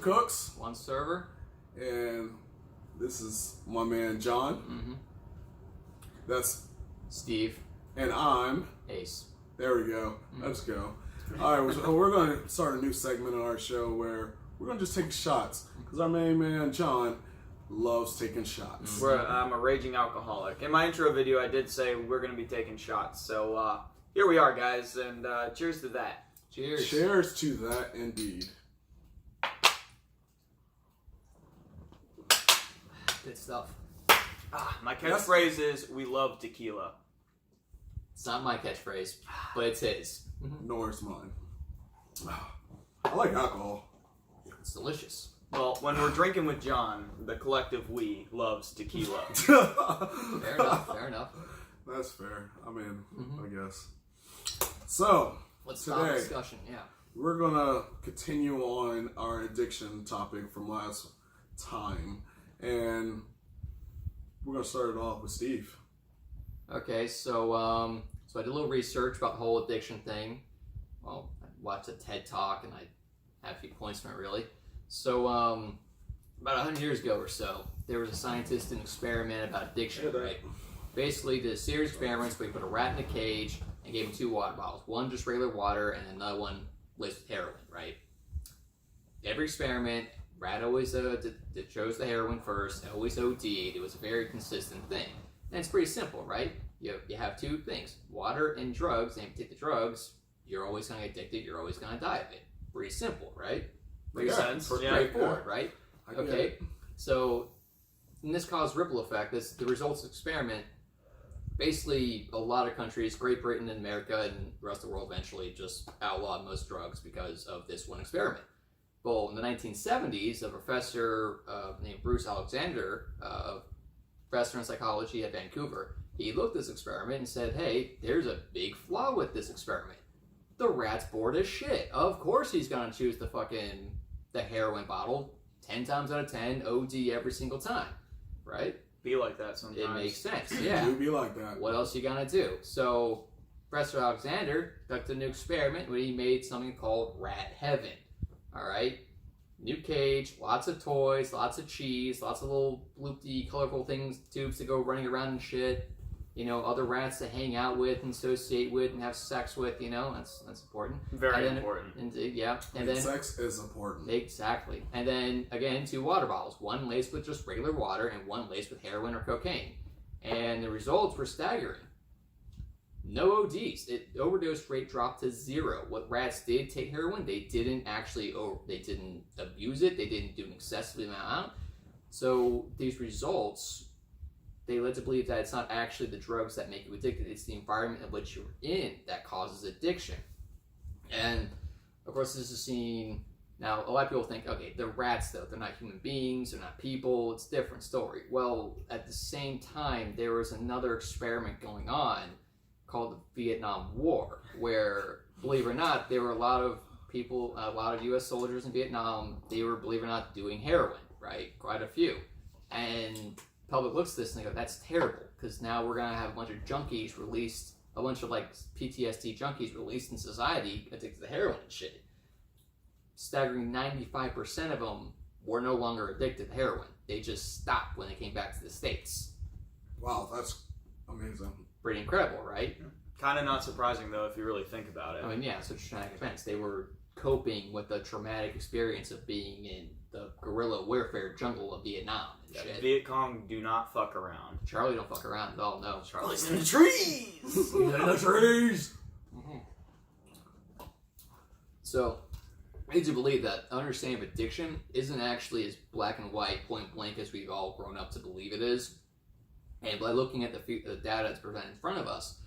cooks. One server. And this is my man John. Mm-hmm. That's Steve. And I'm Ace. There we go. Let's go. All right, so we're going to start a new segment on our show where we're going to just take shots because our main man John loves taking shots. I'm a raging alcoholic. In my intro video, I did say we're going to be taking shots. So here we are, guys, and cheers to that. Cheers. Cheers to that, indeed. Good stuff. My catchphrase is, we love tequila. It's not my catchphrase, but it's his. Nor is mine. I like alcohol. It's delicious. Well, when we're drinking with John, the collective we loves tequila. Fair enough, fair enough. That's fair. I mean, I guess. So, let's start the discussion, yeah. We're going to continue on our addiction topic from last time. And we're going to start it off with Steve. Okay, so I did a little research about the whole addiction thing. Well, I watched a TED Talk and I have a few points from it, really. So, about 100 years ago or so, there was a scientist in an experiment about addiction, right? Basically, did a series of experiments where he put a rat in a cage and gave him 2 water bottles. One just regular water and another one laced with heroin, right? Every experiment, rat always chose the heroin first, always OD'd. It was a very consistent thing. And it's pretty simple, right? You have 2 things, water and drugs, and if you take the drugs, you're always going to get addicted, you're always going to die of it. Pretty simple, right? Makes sense. Straightforward, right? Okay. So, and this caused ripple effect. The results of the experiment, basically a lot of countries, Great Britain and America and the rest of the world eventually just outlawed most drugs because of this one experiment. Well, in the 1970s, a professor named Bruce Alexander, professor in psychology at Vancouver, he looked at this experiment and said, hey, there's a big flaw with this experiment. The rat's bored as shit. Of course he's going to choose the heroin bottle 10 times out of 10, OD every single time, right? Be like that sometimes. It makes sense, yeah. Do be like that. What else you going to do? So, Professor Alexander conducted a new experiment where he made something called Rat Heaven, all right? New cage, lots of toys, lots of cheese, lots of little loopy, colorful things, tubes to go running around and shit. You know, other rats to hang out with and associate with and have sex with, you know, that's important. Very important. And then sex is important. Exactly. And then, again, 2 water bottles. One laced with just regular water and one laced with heroin or cocaine. And the results were staggering. No ODs. Overdose rate dropped to 0. What rats did take heroin, they didn't abuse it. They didn't do an excessive amount. So these results, they led to believe that it's not actually the drugs that make you addicted. It's the environment in which you're in that causes addiction. And of course, this is seen. Now, a lot of people think, okay, they're rats though. They're not human beings. They're not people. It's a different story. Well, at the same time, there was another experiment going on called the Vietnam War, where, believe it or not, there were a lot of people, a lot of U.S. soldiers in Vietnam, they were, believe it or not, doing heroin, right? Quite a few. And the public looks at this and they go, that's terrible, because now we're going to have a bunch of junkies released, a bunch of like PTSD junkies released in society addicted to heroin and shit. Staggering 95% of them were no longer addicted to heroin. They just stopped when they came back to the States. Wow, that's amazing. Pretty incredible, right? Kind of not surprising, though, if you really think about it. I mean, yeah, such traumatic events. They were coping with the traumatic experience of being in the guerrilla warfare jungle of Vietnam and shit. Viet Cong do not fuck around. Charlie don't fuck around at all, no. Charlie's in the trees! He's in the trees! So, I need to believe that understanding of addiction isn't actually as black and white, point blank, as we've all grown up to believe it is. And by looking at the data that's presented in front of us,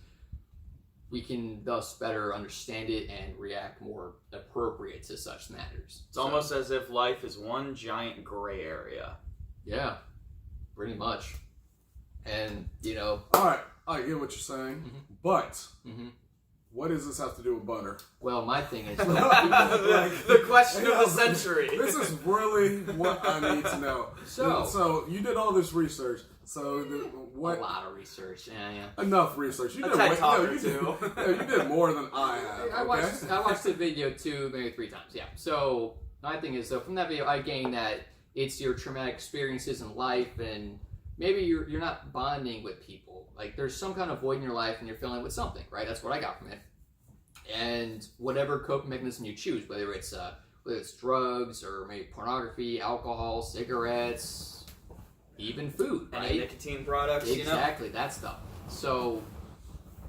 we can thus better understand it and react more appropriate to such matters. It's almost as if life is one giant gray area. Yeah, pretty much. And, you know... Alright, I get what you're saying, but... What does this have to do with butter? Well, my thing is... the question of the century. This is really what I need to know. So you did all this research. So what? A lot of research. Yeah. Enough research. You did you did more than I have. I watched the video 2, maybe 3 times. Yeah. So my thing is, though, from that video, I gained that it's your traumatic experiences in life, and maybe you're not bonding with people. Like, there's some kind of void in your life, and you're filling it with something, right? That's what I got from it. And whatever coping mechanism you choose, whether it's drugs or maybe pornography, alcohol, cigarettes, even food, right? Any nicotine products, Exactly, that stuff. So,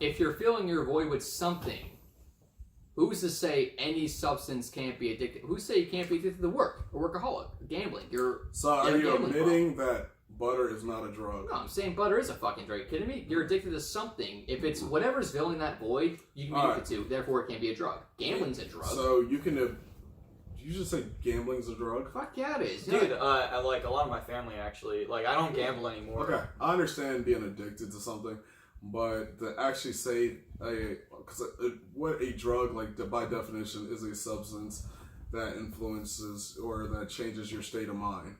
if you're filling your void with something, who's to say any substance can't be addictive? Who's to say you can't be addicted to work, a workaholic, gambling? So are you admitting that butter is not a drug? No, I'm saying butter is a fucking drug. Are you kidding me? You're addicted to something. If it's whatever's filling that void, you can be addicted to. Therefore, it can't be a drug. Gambling's a drug. So you can. You just say gambling's a drug? Fuck yeah, it is. Dude, like a lot of my family actually, like I don't gamble anymore. Okay, I understand being addicted to something, but to actually say what a drug, like by definition, is a substance that influences or that changes your state of mind.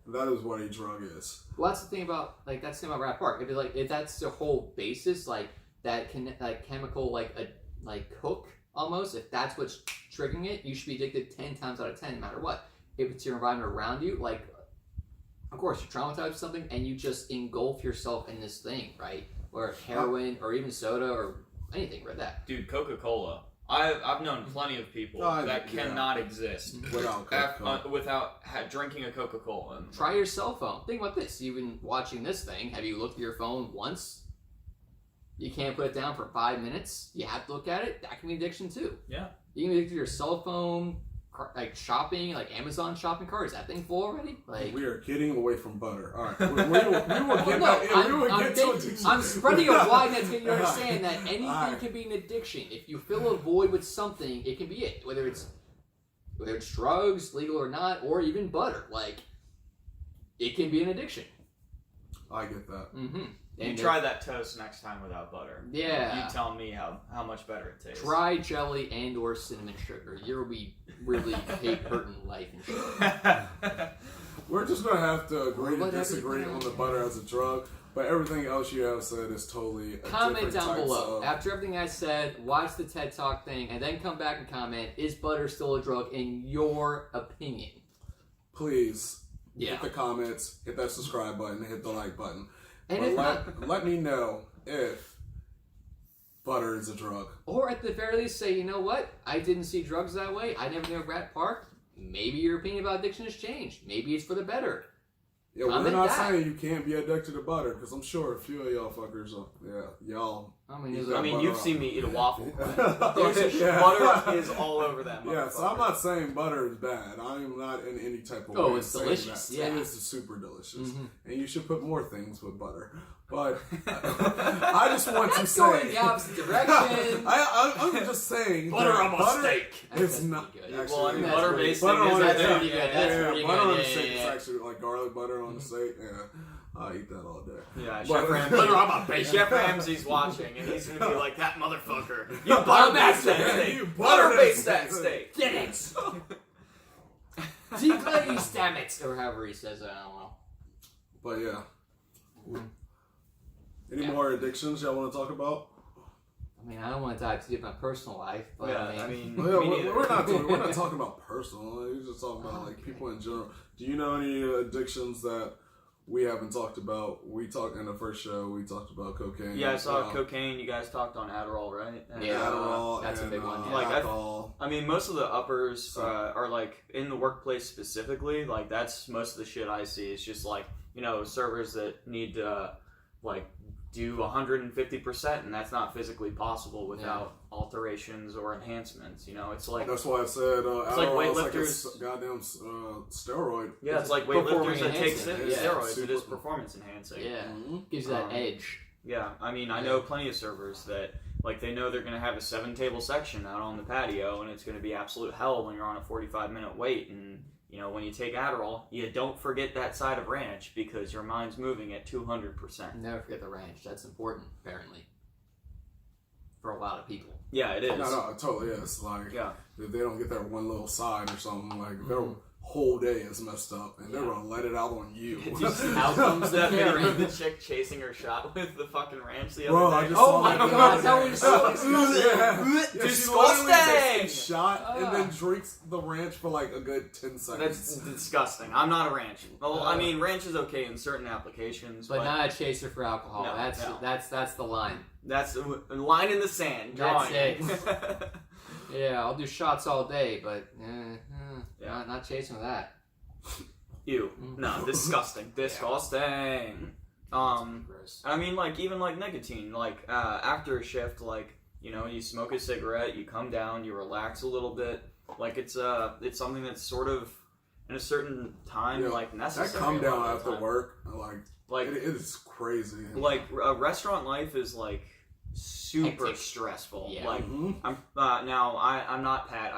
That is what a drug is. Well, that's the thing about Rat Park. If that's the whole basis, like that chemical, like coke almost. If that's what's triggering it, you should be addicted 10 times out of 10, no matter what. If it's your environment around you, like, of course, you're traumatized with something, and you just engulf yourself in this thing, right? Or heroin, or even soda, or anything like that. Dude, Coca-Cola. I've known plenty of people that cannot exist without drinking a Coca-Cola. Try your cell phone. Think about this. You've been watching this thing. Have you looked at your phone once? You can't put it down for 5 minutes. You have to look at it. That can be addiction too. Yeah. You can be addicted to your cell phone, like shopping, like Amazon shopping cart. Is that thing full already? Like, we are getting away from butter. All right, we will get back. I'm spreading a wide net to get you to understand that anything can be an addiction. If you fill a void with something, it can be it. Whether it's drugs, legal or not, or even butter. Like, it can be an addiction. I get that. Mm-hmm. You try that toast next time without butter. Yeah. You tell me how much better it tastes. Try jelly and or cinnamon sugar. You'll be really hurting life and shit. We're just going to have to agree to disagree on the butter as a drug, but everything else you have said is totally comment down below. After everything I said, watch the TED Talk thing, and then come back and comment, is butter still a drug in your opinion? Please, hit the comments, hit that subscribe button, hit the like button. And let me know if butter is a drug. Or at the very least say, you know what? I didn't see drugs that way. I never knew of Rat Park. Maybe your opinion about addiction has changed. Maybe it's for the better. Yeah, we're not saying you can't be addicted to butter, because I'm sure a few of y'all fuckers, y'all. I mean, you've seen me eat a waffle. Butter is all over that. Yeah, so I'm not saying butter is bad. I am not in any type of way. Oh, it's delicious. That. Yeah, it is super delicious, and you should put more things with butter. But I just want to say, going the opposite direction. I'm just saying, butter on my steak. It's not. Well, I mean, butter-based steak butter on is steak. Yeah, butter on the steak is actually like garlic butter on the steak. Yeah. I eat that all day. Yeah, butter on my bacon. Chef Ramsay's watching, and he's gonna be like, "That motherfucker! You butter-based that steak! You butter-based that steak! Get it! Deglaze, damn it!" Or however he says it, I don't know. But yeah. Any more addictions y'all want to talk about? I mean, I don't want to dive too deep in my personal life, but we're not talking about personal. We're just talking about like people in general. Do you know any addictions that we haven't talked about? We talked in the first show. We talked about cocaine. Yeah, I saw cocaine. You guys talked on Adderall, right? And Adderall. That's a big one. Like alcohol. I mean, most of the uppers are like in the workplace specifically. Like that's most of the shit I see. It's just like servers that need to like do 150%, and that's not physically possible without alterations or enhancements. It's like that's why I said it's like weightlifters. It's like a goddamn steroid. Yeah, it's like weightlifters that take steroids. Super. It is performance enhancing. Yeah, gives you that edge. Yeah, I mean, I know plenty of servers that like they know they're going to have a 7-table section out on the patio, and it's going to be absolute hell when you're on a 45-minute wait. And when you take Adderall, you don't forget that side of ranch because your mind's moving at 200%. Never forget the ranch. That's important, apparently, for a lot of people. Yeah, it is. No, it totally is. Like, if they don't get that one little side or something, like whole day is messed up, and they're gonna let it out on you. Out comes the Karen. The chick chasing her shot with the fucking ranch the Bro, other I day. just Oh saw my that. God, that was so Disgusting! She literally takes a shot and then drinks the ranch for like a good 10 seconds. That's disgusting. I'm not a ranch. Well, I mean, ranch is okay in certain applications, but not a chaser for alcohol. No, That's the line. That's a line in the sand. That's Drawing it. Yeah, I'll do shots all day, but not chasing with that. Ew. No, disgusting. Disgusting. Gross. I mean, like, even like nicotine, like, after a shift, like, you know, you smoke a cigarette, you come down, you relax a little bit. Like, it's something that's sort of, in a certain time, like, necessary. That come down after work, like it is crazy. Like, restaurant life is, like, super hectic. Stressful. Yeah. Like, I'm not Pat.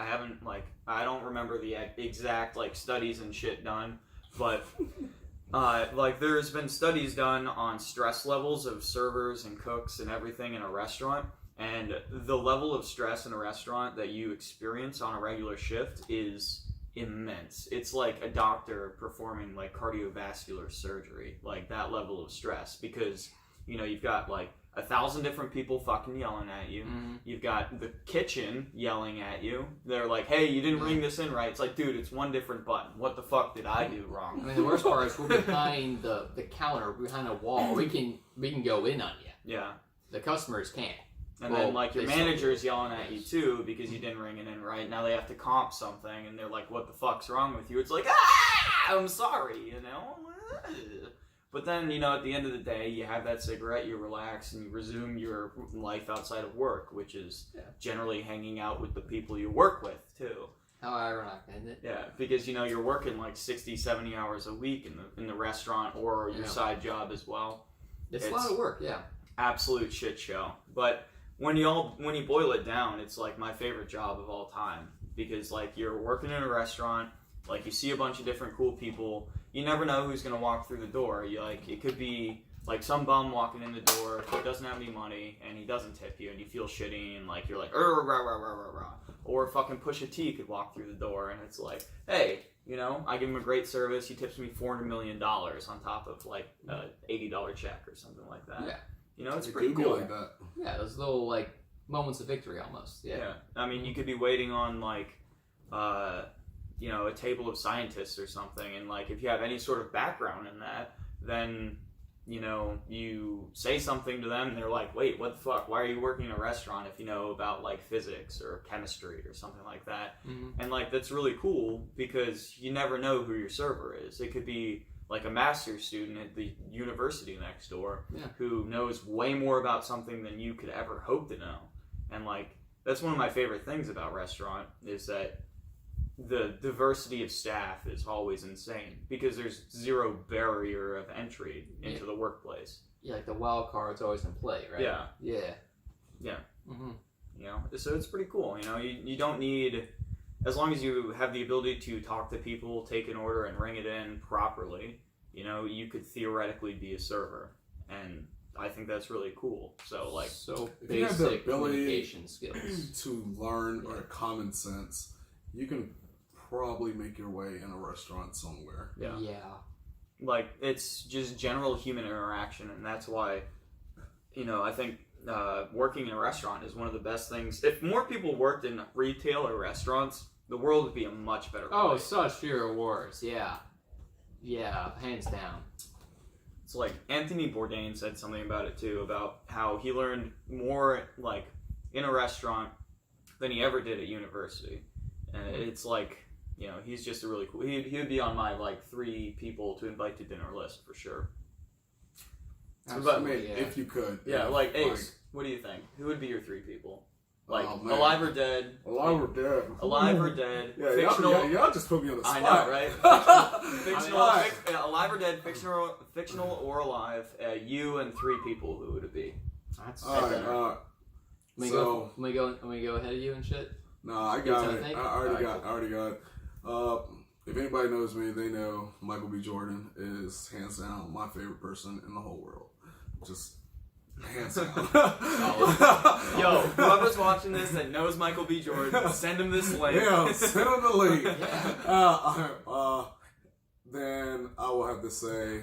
I don't remember the exact like studies and shit done, but like there's been studies done on stress levels of servers and cooks and everything in a restaurant, and the level of stress in a restaurant that you experience on a regular shift is immense. It's like a doctor performing like cardiovascular surgery, like that level of stress, because you know you've got like 1,000 different people fucking yelling at you. You've got the kitchen yelling at you. They're like, hey, you didn't ring this in right. It's like, dude, it's one different button. What the fuck did I do wrong? I mean, the worst part is we're behind the counter, behind a wall. We can go in on you. Yeah. The customers can't. And then, like, your manager's yelling at you, too, because you didn't ring it in right. Now they have to comp something, and they're like, what the fuck's wrong with you? It's like, I'm sorry, you know? But then, you know, at the end of the day, you have that cigarette, you relax, and you resume your life outside of work, which is generally hanging out with the people you work with, too. How ironic, isn't it? Yeah, because, you know, you're working like 60, 70 hours a week in the restaurant or your side job as well. It's a lot of work, yeah. Absolute shit show. But when you boil it down, it's like my favorite job of all time. Because, like, you're working in a restaurant, like, you see a bunch of different cool people. You never know who's gonna walk through the door. It could be like some bum walking in the door who doesn't have any money and he doesn't tip you and you feel shitty and like you're like rah, rah, rah, rah, rah, rah. Or fucking Pusha T could walk through the door and it's like, hey, you know, I give him a great service. He tips me $400 million on top of like a $80 check or something like that. Yeah, you know, it's It pretty could be cool. like that. Yeah, those little like moments of victory almost. Yeah. I mean, you could be waiting on like you know, a table of scientists or something, and like if you have any sort of background in that, then you know, you say something to them and they're like, wait, what the fuck, why are you working in a restaurant if you know about like physics or chemistry or something like that? And like that's really cool because you never know who your server is. It could be like a master's student at the university next door who knows way more about something than you could ever hope to know. And like that's one of my favorite things about restaurant is that the diversity of staff is always insane because there's zero barrier of entry into the workplace. Yeah, like the wild card's always in play, right? Yeah. Yeah. You know, so it's pretty cool. You know, you don't need, as long as you have the ability to talk to people, take an order, and ring it in properly. You know, you could theoretically be a server, and I think that's really cool. So like, if you have the basic ability communication skills to learn or common sense, you can probably make your way in a restaurant somewhere. Yeah. Like it's just general human interaction, and that's why, you know, I think working in a restaurant is one of the best things. If more people worked in retail or restaurants, the world would be a much better place. Oh, such fewer wars. Yeah, hands down. It's like Anthony Bourdain said something about it too, about how he learned more like in a restaurant than he ever did at university, and it's like, you know, he's just a really cool. He would be on my like 3 people to invite to dinner list for sure. Absolutely, if you could. Like Ace, what do you think? Who would be your 3 people? Like Oh, alive or dead? Alive or dead? Alive or dead? Yeah, fictional. y'all just put me on the spot. I know, right? Fictional, alive or dead? Fictional or alive? You and 3 people. Who would it be? That's all right. Can we go ahead of you and shit? No, I got it. I already got it. If anybody knows me, they know Michael B. Jordan is hands down my favorite person in the whole world. Just Hands down. Yo, whoever's watching this that knows Michael B. Jordan, send him this link. Yeah, send him the link. Yeah. Then I will have to say,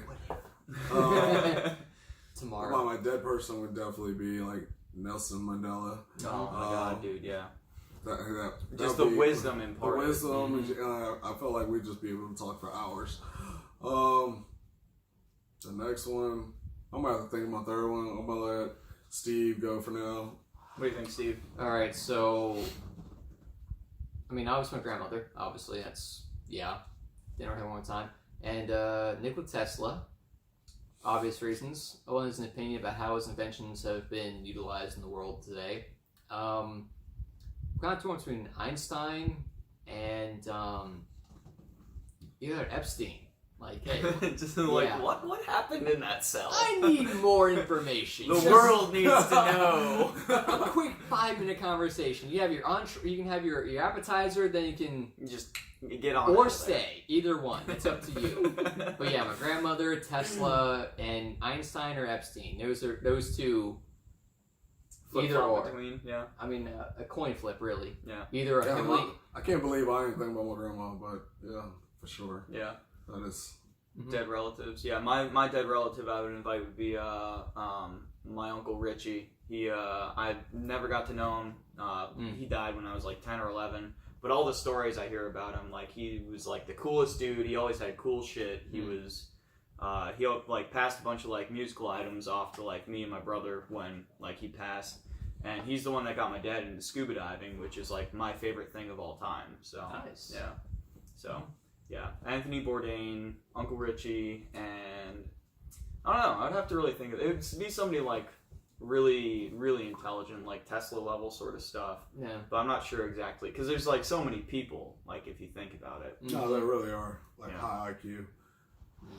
Tomorrow. my dead person would definitely be like Nelson Mandela. Oh my god, dude, yeah. Just the wisdom imparted. The wisdom. Mm-hmm. I felt like we'd just be able to talk for hours. The next one, I'm gonna have to think of my third one. I'm gonna let Steve go for now. What do you think, Steve? Alright, so I mean, obviously my grandmother, obviously that's dinner with her one time. And Nikola Tesla, obvious reasons. Owen has an opinion about how his inventions have been utilized in the world today. Kind of torn between Einstein and Epstein. Like, hey, just like, what happened in that cell? I need more information. The world needs to know. A quick 5-minute conversation. You have your you can have your appetizer, then you can just get on. Or stay. Either one. It's up to you. But yeah, my grandmother, Tesla, and Einstein or Epstein. Those two. Either or. Between, yeah. I mean, a coin flip, really. Yeah. Either a heavily. I can't believe I didn't think about my grandma, but yeah, for sure. Yeah. That is. Dead relatives. Yeah, my dead relative I would invite would be my Uncle Richie. I never got to know him. He died when I was like 10 or 11. But all the stories I hear about him, like he was like the coolest dude. He always had cool shit. He was he like passed a bunch of like musical items off to like me and my brother when like he passed. And he's the one that got my dad into scuba diving, which is like my favorite thing of all time. So nice. Yeah. So yeah, Anthony Bourdain, Uncle Richie, and I don't know. I'd have to really think of it. It would be somebody like really, really intelligent, like Tesla level sort of stuff. Yeah. But I'm not sure exactly because there's like so many people. Like if you think about it. No, they really are like high IQ.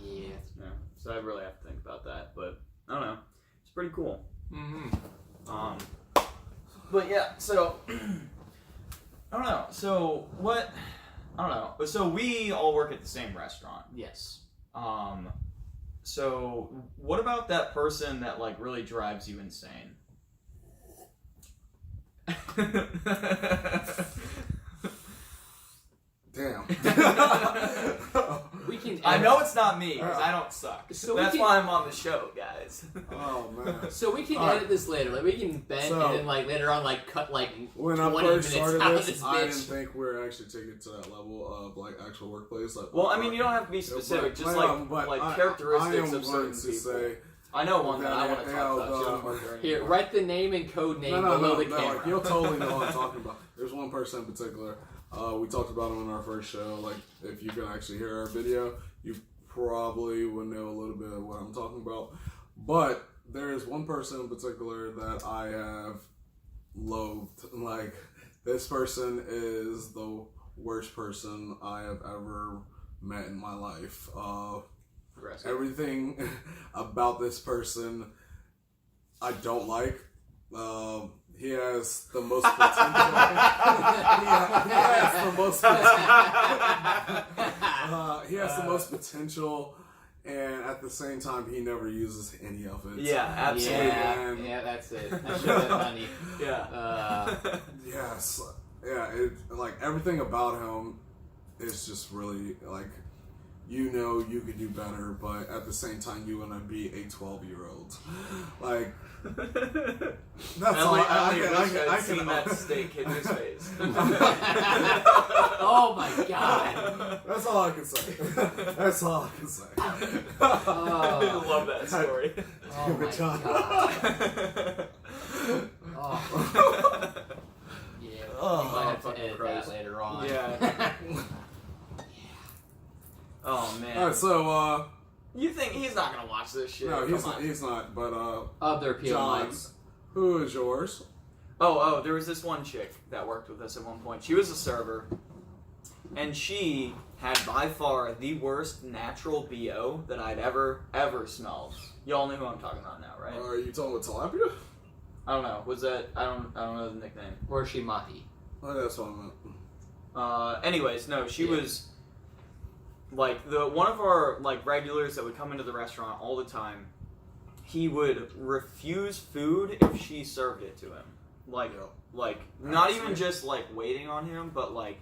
Yeah. Yeah. So I really have to think about that. But I don't know. It's pretty cool. Mm-hmm. But yeah. So I don't know. So what? I don't know. So we all work at the same restaurant. Yes. So what about that person that like really drives you insane? Damn. We can. I know it's not me because I don't suck. So that's why I'm on the show, guys. Oh man. So we can edit this later. Like we can bend and then like later on like cut like when 20 I first started minutes this, out I of didn't this bitch. think we were actually taking it to that level of like actual workplace. Like, Well, I mean, you don't have to be specific. Just like characteristics of certain people. Say, I know one that I want to talk about. Here, write the name and code name below the camera. Like, you'll totally know what I'm talking about. There's one person in particular. We talked about him in our first show. Like, if you can actually hear our video, you probably would know a little bit of what I'm talking about. But there is one person in particular that I have loathed. Like, this person is the worst person I have ever met in my life. Everything about this person I don't like. He has the most potential. He has the most potential, and at the same time, he never uses any of it. Yeah, absolutely. Yeah, that's it. I should have honey. Yeah. Yes. Yeah. Like everything about him is just really like. You know you could do better, but at the same time you want to be a 12-year-old. Like that's all. I seen that steak hit his face. Oh my god! That's all I can say. That's all I can say. I love that story. Oh my god! Oh. Yeah. I have to edit that later on. Yeah. Oh man. Alright, so you think he's not gonna watch this shit? No, he's not, but of their PO John, mics. who is yours? Oh, there was this one chick that worked with us at one point. She was a server, and she had by far the worst natural BO that I'd ever smelled. Y'all know who I'm talking about now, right? Are you talking about tilapia? I don't know. Was that I don't know the nickname. Or is she Mahi? Oh, that's what I meant. Anyways, no, she was like one of our like regulars that would come into the restaurant all the time. he would refuse food if she served it to him. Like, not even just, like, waiting on him, but, like,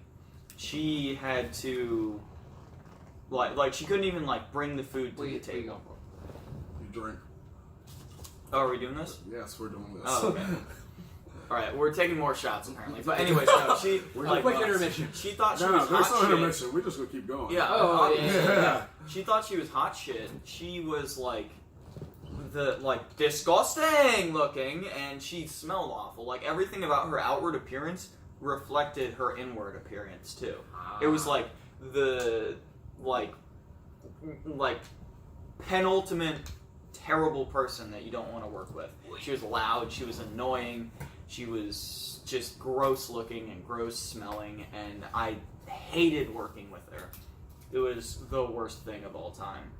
she had to, like she couldn't even, like, bring the food to the table. You drink. Oh, are we doing this? Yes, we're doing this. Oh, okay. Alright, we're taking more shots, apparently. But anyways, no, she... We're like, quick intermission. She thought she no, was there's hot no shit. intermission. We're just going to keep going. Yeah. Yeah. She thought she was hot shit. She was, like... disgusting looking, and she smelled awful. Like, everything about her outward appearance reflected her inward appearance, too. It was, like, the, like, penultimate terrible person that you don't want to work with. She was loud, she was annoying, she was just gross looking and gross smelling, and I hated working with her. It was the worst thing of all time.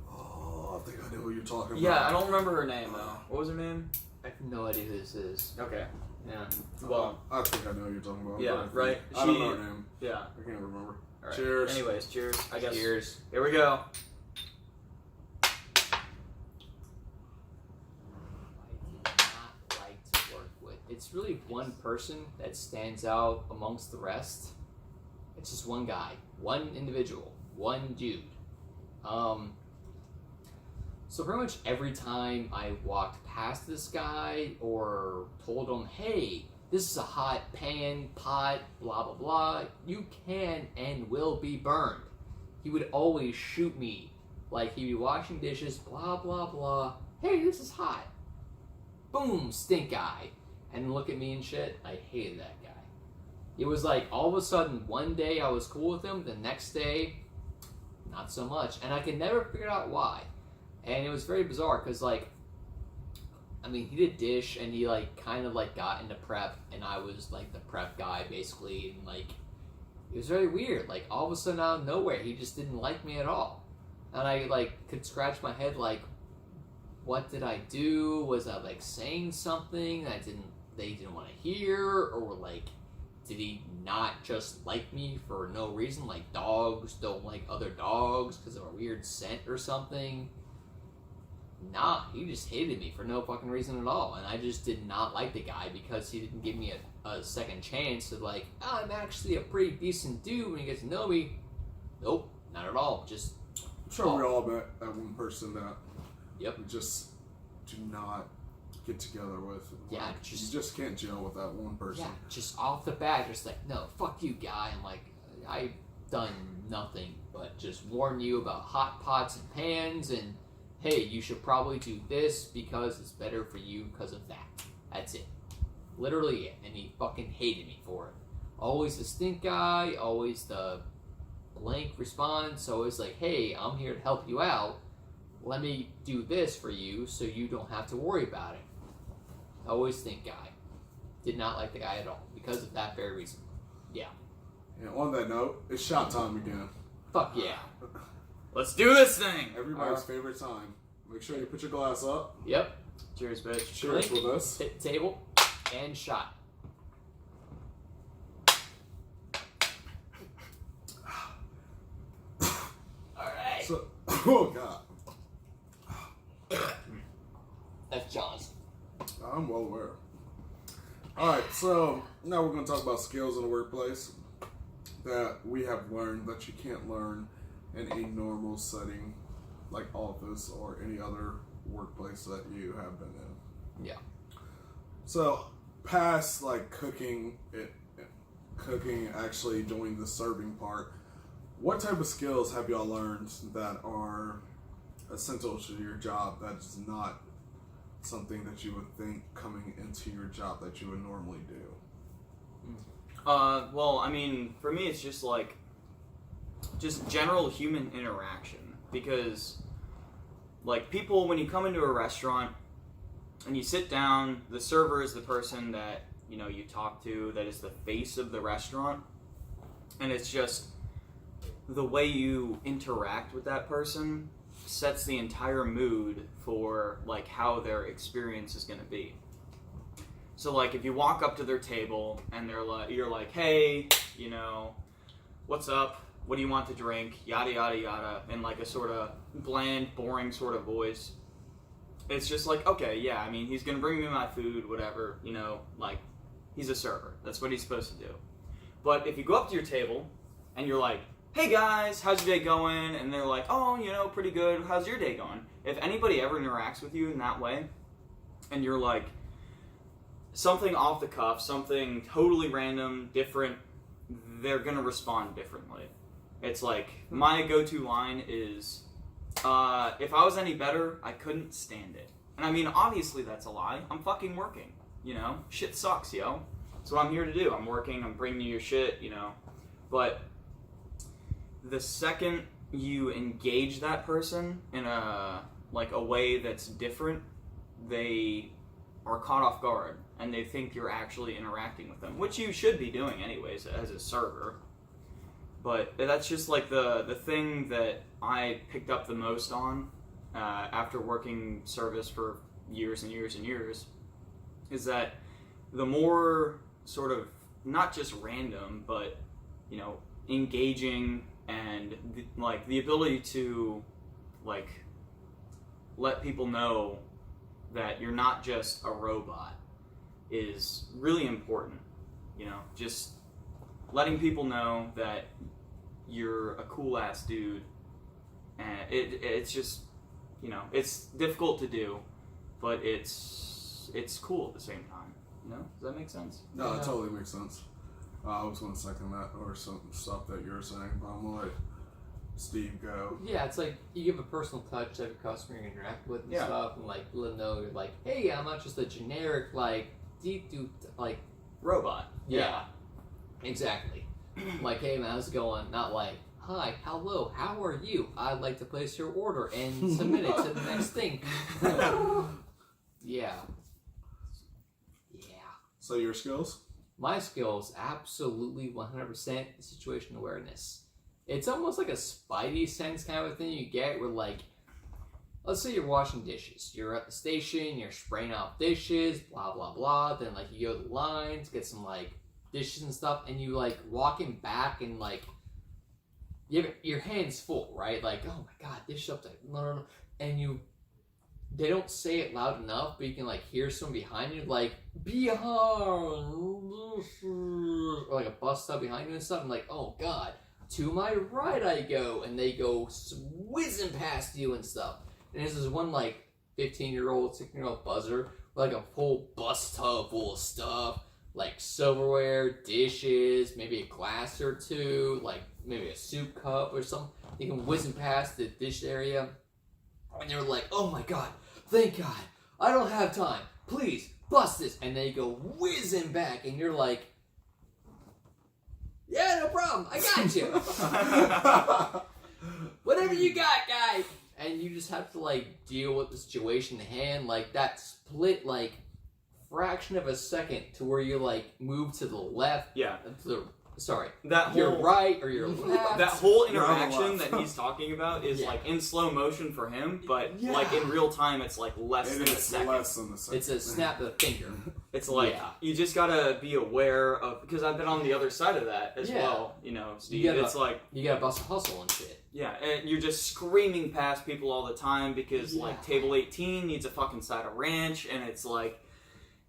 Oh, I think I know who you're talking about. Yeah, I don't remember her name, though. What was her name? I have no idea who this is. Okay. Yeah. Well, I think I know who you're talking about. yeah, right? I don't know her name. Yeah. I can't remember. All right. Cheers. Anyways, cheers. I guess. Cheers. Here we go. I did not like to work with. It's really one person that stands out amongst the rest. It's just one guy, one individual, one dude. So pretty much every time I walked past this guy or told him, hey, this is a hot pan, pot, blah, blah, blah, you can and will be burned, he would always shoot me. Like, he'd be washing dishes, blah, blah, blah, hey, this is hot. Boom, stink eye. And look at me and shit. I hated that guy. It was like, all of a sudden, one day I was cool with him, the next day, not so much. And I could never figure out why. And it was very bizarre, because, like, I mean, he did dish, and he, like, kind of, like, got into prep, and I was, like, the prep guy, basically, and, like, it was very weird. Like, all of a sudden, out of nowhere, he just didn't like me at all. And I, like, could scratch my head, like, what did I do? Was I, like, saying something that they didn't want to hear? Or, like, did he not just like me for no reason? Like, dogs don't like other dogs because of a weird scent or something? Nah, he just hated me for no fucking reason at all. And I just did not like the guy because he didn't give me a second chance to, like, oh, I'm actually a pretty decent dude when he gets to know me. Nope, not at all. Just... I'm sure we all met that one person that we just do not get together with. Yeah, like, you just can't gel with that one person. Yeah, just off the bat, just like, no, fuck you, guy. I'm like, I've done nothing but just warn you about hot pots and pans, and hey, you should probably do this because it's better for you because of that. That's it. Literally it. And he fucking hated me for it. Always the stink guy, always the blank response, always like, hey, I'm here to help you out. Let me do this for you so you don't have to worry about it. Always stink guy. Did not like the guy at all because of that very reason. Yeah. And on that note, it's shot time again. Fuck yeah. Let's do this thing! Everybody's favorite time. Make sure you put your glass up. Yep. Cheers, bitch. Cheers Drink, with us. hit table, and shot. Alright. So, oh, God. That's John's. I'm well aware. Alright, so now we're going to talk about skills in the workplace that we have learned that you can't learn in a normal setting like office or any other workplace that you have been in. Yeah. So, past like cooking, actually doing the serving part, what type of skills have y'all learned that are essential to your job that is not something that you would think coming into your job that you would normally do? Well, I mean, for me, it's just like, just general human interaction. Because, like, people, when you come into a restaurant and you sit down, the server is the person that, you know, you talk to, that is the face of the restaurant. And it's just the way you interact with that person sets the entire mood for, like, how their experience is going to be. So, like, if you walk up to their table and they're like, you're like, hey, you know, what's up? What do you want to drink? Yada, yada, yada. In, like, a sort of bland, boring sort of voice. it's just like, okay, yeah, I mean, he's gonna bring me my food, whatever, you know, like, he's a server. That's what he's supposed to do. But if you go up to your table and you're like, hey guys, how's your day going? And they're like, oh, you know, pretty good. How's your day going? If anybody ever interacts with you in that way, and you're like, something off the cuff, something totally random, different, they're gonna respond differently. It's like, my go-to line is, if I was any better, I couldn't stand it. And I mean, obviously that's a lie. I'm fucking working, you know? Shit sucks, yo. That's what I'm here to do. I'm working, I'm bringing you your shit, you know? But the second you engage that person in a way that's different, they are caught off guard and they think you're actually interacting with them, which you should be doing anyways as a server. But that's just like the thing that I picked up the most on after working service for years and years and years, is that the more sort of not just random, but, you know, engaging and the ability to like let people know that you're not just a robot is really important. You know, just letting people know that you're a cool ass dude, and it's just, you know, it's difficult to do, but it's cool at the same time. You know, does that make sense? No, it totally makes sense. I was going to second that, or some stuff that you're saying, but I'm going to let Steve go. Yeah, it's like you give a personal touch to every customer you interact with and stuff, and like let them know you're like, hey, I'm not just a generic like deep like robot. Yeah, exactly. Like, hey man, how's it going? Not like, hi, hello, how are you? I'd like to place your order and submit it to the next thing. Yeah. So your skills? My skills, absolutely 100% situation awareness. It's almost like a Spidey sense kind of a thing you get where, like, let's say you're washing dishes. You're at the station, you're spraying off dishes, blah, blah, blah. Then, like, you go to the lines, get some, like, dishes and stuff, and you, like, walking back and, like, you have your hands full, right? Like, oh my god, dish up there. No. And they don't say it loud enough, but you can, like, hear someone behind you, like, behind, or like a bus stop behind you and stuff. I'm like, oh god, to my right I go, and they go whizzing past you and stuff. And there's this one, like, 15-year-old, 16-year-old buzzer with, like, a full bus tub full of stuff, like silverware, dishes, maybe a glass or two, like, maybe a soup cup or something. They can whizzing past the dish area, and they're like, oh my god, thank god, I don't have time, please, bust this. And they go whizzing back, and you're like, yeah, no problem, I got you. Whatever you got, guy. And you just have to, like, deal with the situation at hand, like, that split, like, fraction of a second to where you, like, move to the left. Yeah. You're right or you're left. That whole interaction that he's talking about is like in slow motion for him, but like in real time, it's like less than a second. It's a snap of the finger. It's like you just gotta be aware of, because I've been on the other side of that as well. You know, Steve. It's like you gotta bust a hustle and shit. Yeah, and you're just screaming past people all the time because like table 18 needs a fucking side of ranch, and it's like,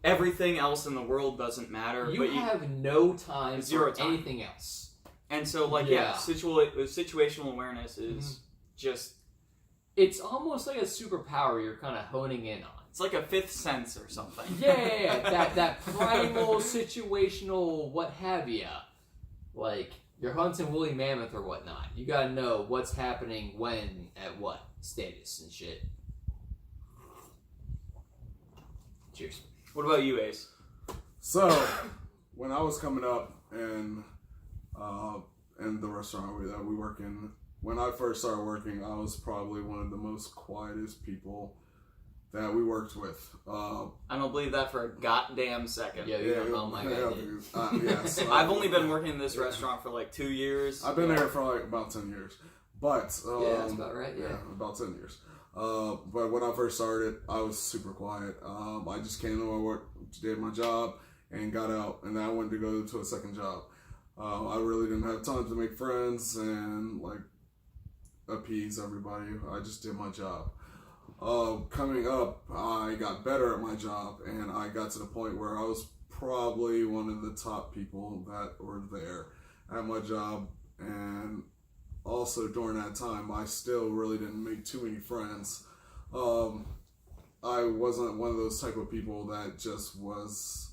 everything else in the world doesn't matter. You have no time for anything else. And so, like, situational awareness is just... It's almost like a superpower you're kind of honing in on. It's like a fifth sense or something. Yeah. that primal, situational, what have ya. Like, you're hunting woolly mammoth or whatnot. You gotta know what's happening when, at what status and shit. Cheers. What about you, Ace? So, when I was coming up in the restaurant that we work in, when I first started working, I was probably one of the most quietest people that we worked with. I don't believe that for a goddamn second. Oh my god. So I've only been working in this restaurant for like 2 years. I've been there for like about 10 years. But that's about right. Yeah, about 10 years. But when I first started, I was super quiet. I just came to my work, did my job, and got out. And then I went to go to a second job. I really didn't have time to make friends and like appease everybody. I just did my job. coming up, I got better at my job, and I got to the point where I was probably one of the top people that were there at my job. And also during that time, I still really didn't make too many friends. I wasn't one of those type of people that just was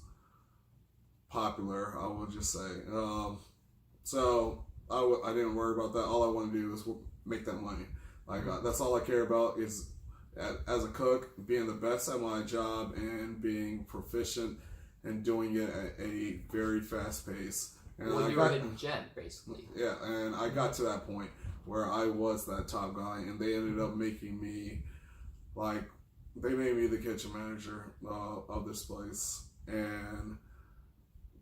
popular, I would just say. So I didn't worry about that. All I want to do is make that money. Like that's all I care about is as a cook, being the best at my job and being proficient and doing it at a very fast pace. And well, you were a hidden gem, basically. Yeah, and I got to that point where I was that top guy, and they ended up making me, like, they made me the kitchen manager of this place. And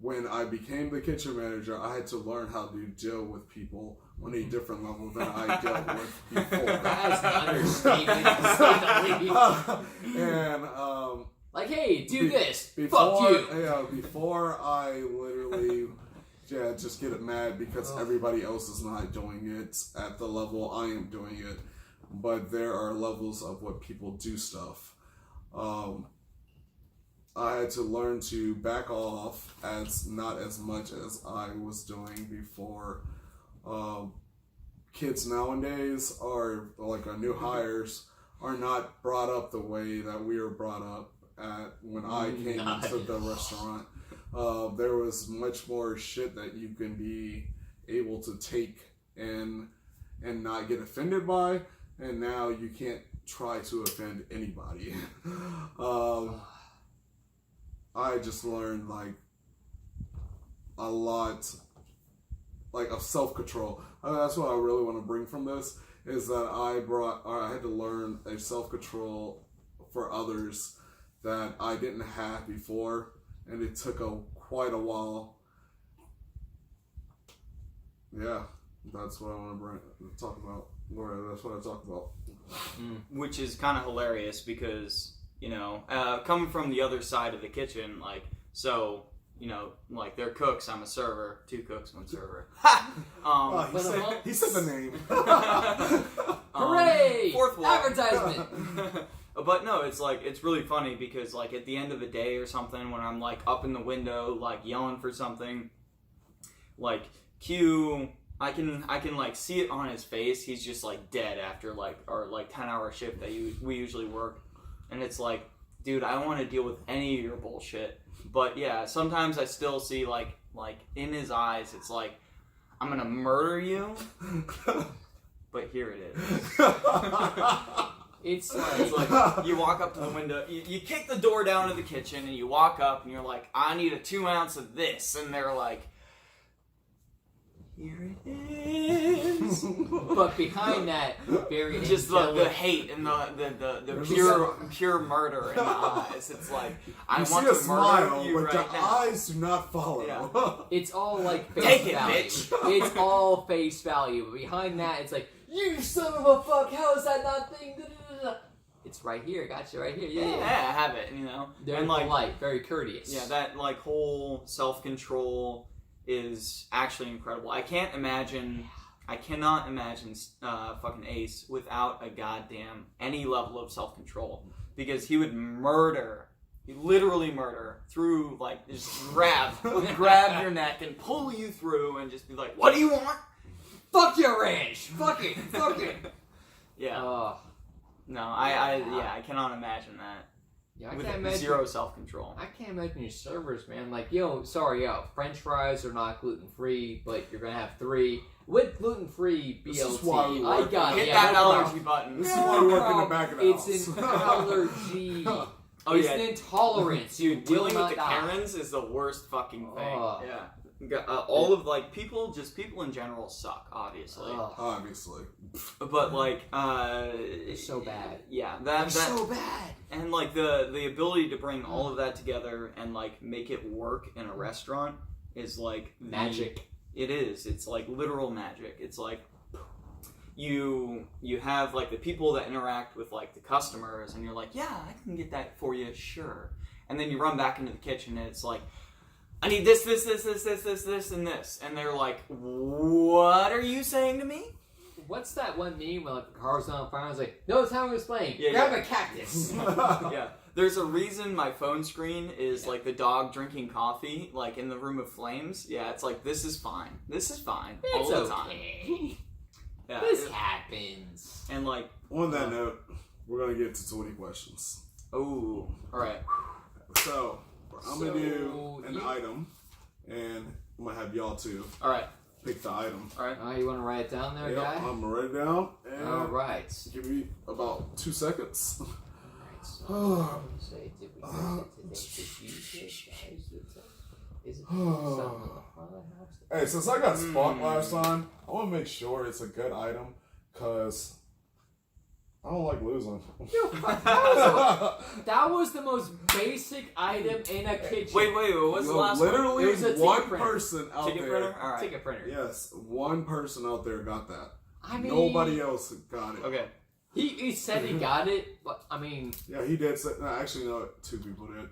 when I became the kitchen manager, I had to learn how to deal with people on a different level than I dealt with before. That is an understatement, to say the least. And, like, hey, do this. Before, Fuck you. Yeah, before I literally... Yeah, just get it mad because everybody else is not doing it at the level I am doing it. But there are levels of what people do stuff. I had to learn to back off not as much as I was doing before. Kids nowadays are, like our new hires, are not brought up the way that we were brought up at when I came into the restaurant. There was much more shit that you can be able to take and not get offended by, and now you can't try to offend anybody. I just learned like a lot, like of self-control. That's what I really want to bring from this is that I had to learn a self-control for others that I didn't have before. And it took quite a while. Yeah, that's what I want to talk about. That's what I talk about. Which is kind of hilarious because, you know, coming from the other side of the kitchen, like, so, you know, like, they're cooks, I'm a server. 2 cooks, 1 server. He said the name. Hooray! 4th wall. Advertisement! But no, it's like, it's really funny because, like, at the end of the day or something, when I'm, like, up in the window, like, yelling for something, like, Q, I can like, see it on his face. He's just, like, dead after, like, our, like, 10-hour shift that we usually work. And it's like, dude, I don't want to deal with any of your bullshit. But, yeah, sometimes I still see, like, in his eyes, it's like, I'm gonna murder you, but here it is. It's like you walk up to the window, you kick the door down to the kitchen, and you walk up, and you're like, I need a 2 ounce of this, and they're like, here it is. But behind that, very just the hate and the pure murder in the eyes. It's like I want to murder you but right the now. eyes do not follow. Yeah. It's all like face Take it, value. bitch. It's all face value. But behind that, it's like, you son of a fuck! How is that not thing? It's right here. Got you right here. Yeah. I have it. You know, They're and like polite, very courteous. yeah, that like whole self-control is actually incredible. I cannot imagine fucking Ace without a goddamn any level of self-control, because he would literally murder through, like, just grab your neck and pull you through and just be like, what do you want? Fuck your ranch. Fuck it. Yeah. No, I cannot imagine that. Yeah, I with can't imagine. zero self-control. I can't imagine your servers, man. Like, French fries are not gluten-free, but you're gonna have 3 with gluten-free This is BLT. why we I work. got Hit it. that allergy button. This is why we work in the back of the house. It's an allergy. Oh, It's yeah. an intolerance. Dude, dealing will with the not die. Karens is the worst fucking thing. Ugh. Yeah. All of, like, people in general suck, obviously. Obviously. But, like, It's so bad. Yeah, They're so bad. and, like, the ability to bring all of that together and, like, make it work in a restaurant is, like, Magic. It is. It's, like, literal magic. It's, like, you have, like, the people that interact with, like, the customers, and you're like, yeah, I can get that for you, sure. And then you run back into the kitchen, and it's like, I need this, and this. And they're like, what are you saying to me? What's that one meme when like, the car's on fire? I was like, no time to explain. Yeah, Grab yeah. a cactus. Yeah, there's a reason my phone screen is like the dog drinking coffee, like in the room of flames. Yeah, it's like this is fine. This is fine It's all the okay. time. Yeah, This happens. and like, On that note, we're gonna get to 20 questions. oh, all right. So I'm gonna do an you- item, and I'm gonna have y'all two All right. pick the item. All right. Oh, you want to write it down there, Yep, guy? I'm gonna write it down, and All right. give me about 2 seconds. Alright, so say, did we use it today? Did you use it, guys? Is it something in the front of the house? Hey, since I got spot last time, I want to make sure it's a good item, cause I don't like losing. That was the most basic item in a kitchen. Wait. What's the last one? Literally, It was a ticket one printer. person out Ticket there. printer. All right. Ticket printer. Yes, one person out there got that. I mean, Nobody else got it. Okay. He said he got it, but I mean, Yeah, he did say. No, actually, no, 2 people did,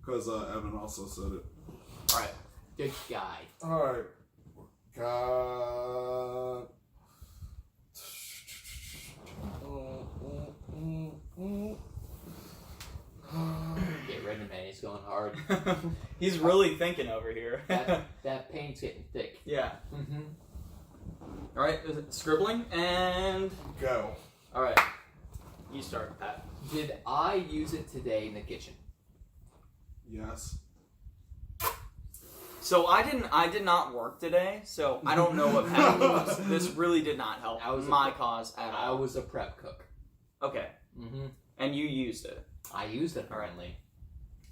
because Evan also said it. All right. good guy. All right, God. Get rid of him, man. He's going hard. He's really thinking over here. That paint's getting thick. Yeah. Mm-hmm. All right. Scribbling and. Go. All right. You start, Pat. Did I use it today in the kitchen? Yes. So I did not work today, so I don't know what Pat used. This really did not help I was my cause at I all. was a prep cook. Okay. Mm-hmm. And you used it. I used it apparently.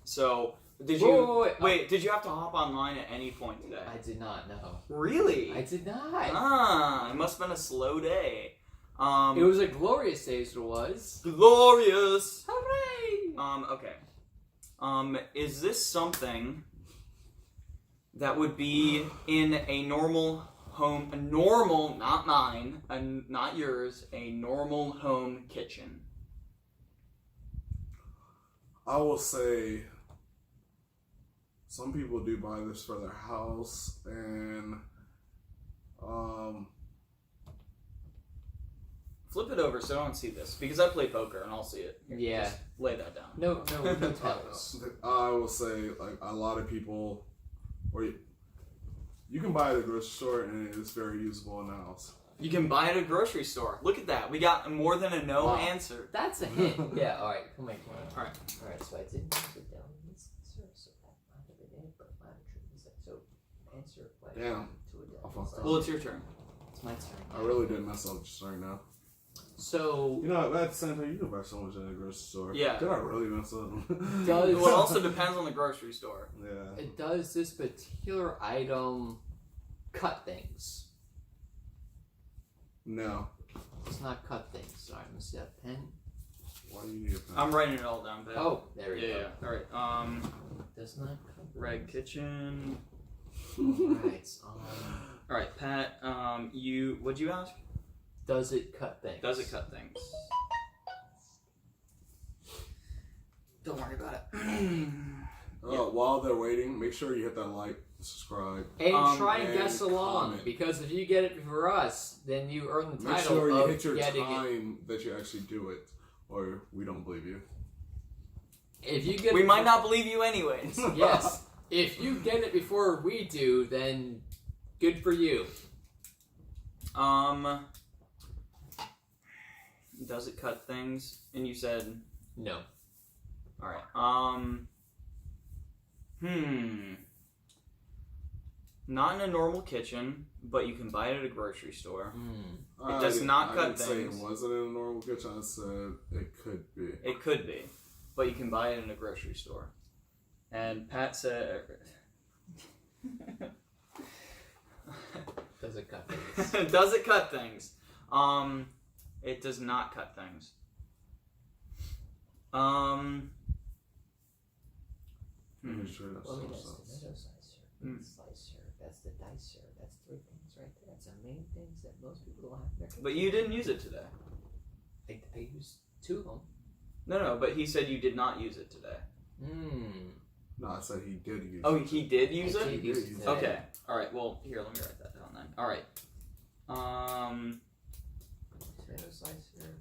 So did Whoa, you whoa, wait. wait, did you have to hop online at any point today? I did not know. Really? I did not. Ah, it must have been a slow day. It was a glorious day, as it was. Glorious. Hooray! Okay. Is this something that would be in a normal home, not mine, not yours, a normal home kitchen? I will say some people do buy this for their house, and Flip it over so I don't see this, because I play poker and I'll see it. Here, Yeah. just lay that down. No tells. I will say like a lot of people, or you can buy it at the grocery store and it's very usable in the house. You can buy it at a grocery store. Look at that. We got more than a no Wow. answer. That's a hint. Yeah, alright. Come on. Alright. Alright, so I didn't use it down in this answer, so that might have been it, but my truth is that so answer a question Damn. to a I fucked up. Well, it's your turn. It's my turn. I really did mess up just right now. So You know, at the same time, you can buy so much at the grocery store. Yeah. Did I really mess up? Does- Well, it also depends on the grocery store. Yeah. does this particular item cut things? No. It's not cut things. Sorry, let me see that pen. Why do you need a pen? I'm writing it all down, Pat. Oh, there we Yeah. go. All right. Does not cut Red kitchen. Alright. All right, Pat. What'd you ask? Does it cut things? Does it cut things? Don't worry about it. While they're waiting, make sure you hit that like, subscribe. And try and and guess along, comment. because if you get it before us, then you earn the Make title sure you of hit your getting it. time that you actually do it, or we don't believe you. If you get We it might not believe you anyways. Yes. If you get it before we do, then good for you. Does it cut things? And you said No. all right. Not in a normal kitchen, but you can buy it at a grocery store. It does not cut I didn't say things. it wasn't in a normal kitchen. I said it could be. It could be, but you can buy it in a grocery store. And Pat said, Does it cut things? "Does it cut things?" It does not cut things. Pretty sure that's Well, so that's sense. the tomato slicer, the slicer, that's the dicer, that's 3 things right there. That's the main things that most people don't have in their kitchen. But you didn't use it today. I used 2 of them. No, but he said you did not use it today. No, I said he did use Oh, it. he did use I it? did use it today. Okay. Alright, well, here, let me write that down then. Alright. tomato slicer,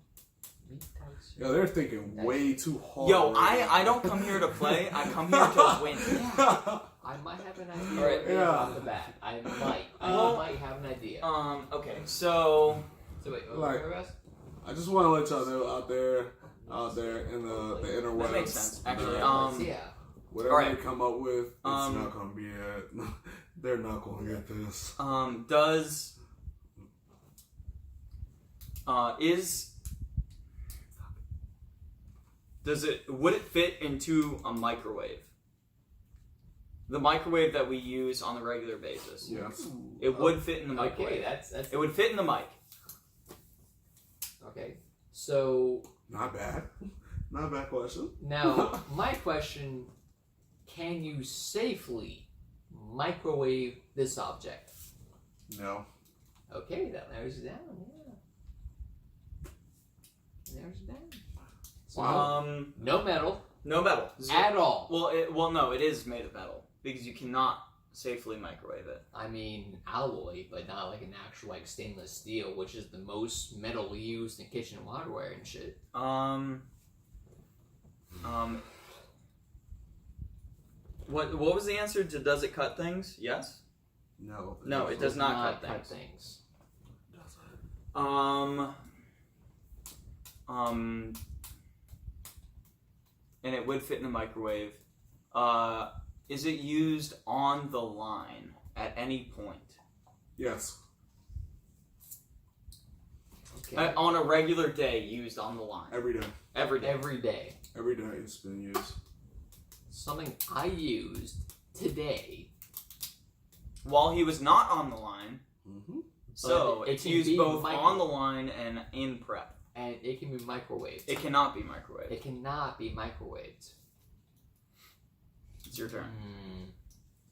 meat texture. Yeah, they're thinking way too hard. Yo, I don't come here to play. I come here to win. I might have an idea Alright, yeah. off the bat. I might have an idea. Okay, so So wait, what like- were you I just want to let y'all know out there in the interwebs. That makes sense, actually. that yeah. whatever alright. they come up with, it's Um, not gonna be it. They're not gonna get this. Would it fit into a microwave? The microwave that we use on a regular basis. Yes. It would fit in the Okay, microwave. that's It would fit in the mic. okay. So Not bad. Not a bad question. now my question: can you safely microwave this object? No. Okay, that narrows it down. Yeah, narrows it down. So no metal No metal. at all. Well, no, it is made of metal because you cannot safely microwave it. I mean alloy, but not like an actual like stainless steel, which is the most metal used in kitchen hardware and shit. What was the answer to does it cut things? Yes. No. No, it does not cut things. And it would fit in the microwave. Is it used on the line at any point? Yes. Okay. On a regular day, used on the line. Every day. Every day. Every day. Every day it's been used. Something I used today. While he was not on the line. Mm-hmm. So But it it's can used be both micro- on the line and in prep. And it can be microwaved. It cannot be microwaved. It cannot be microwaved. It's your turn. Hmm.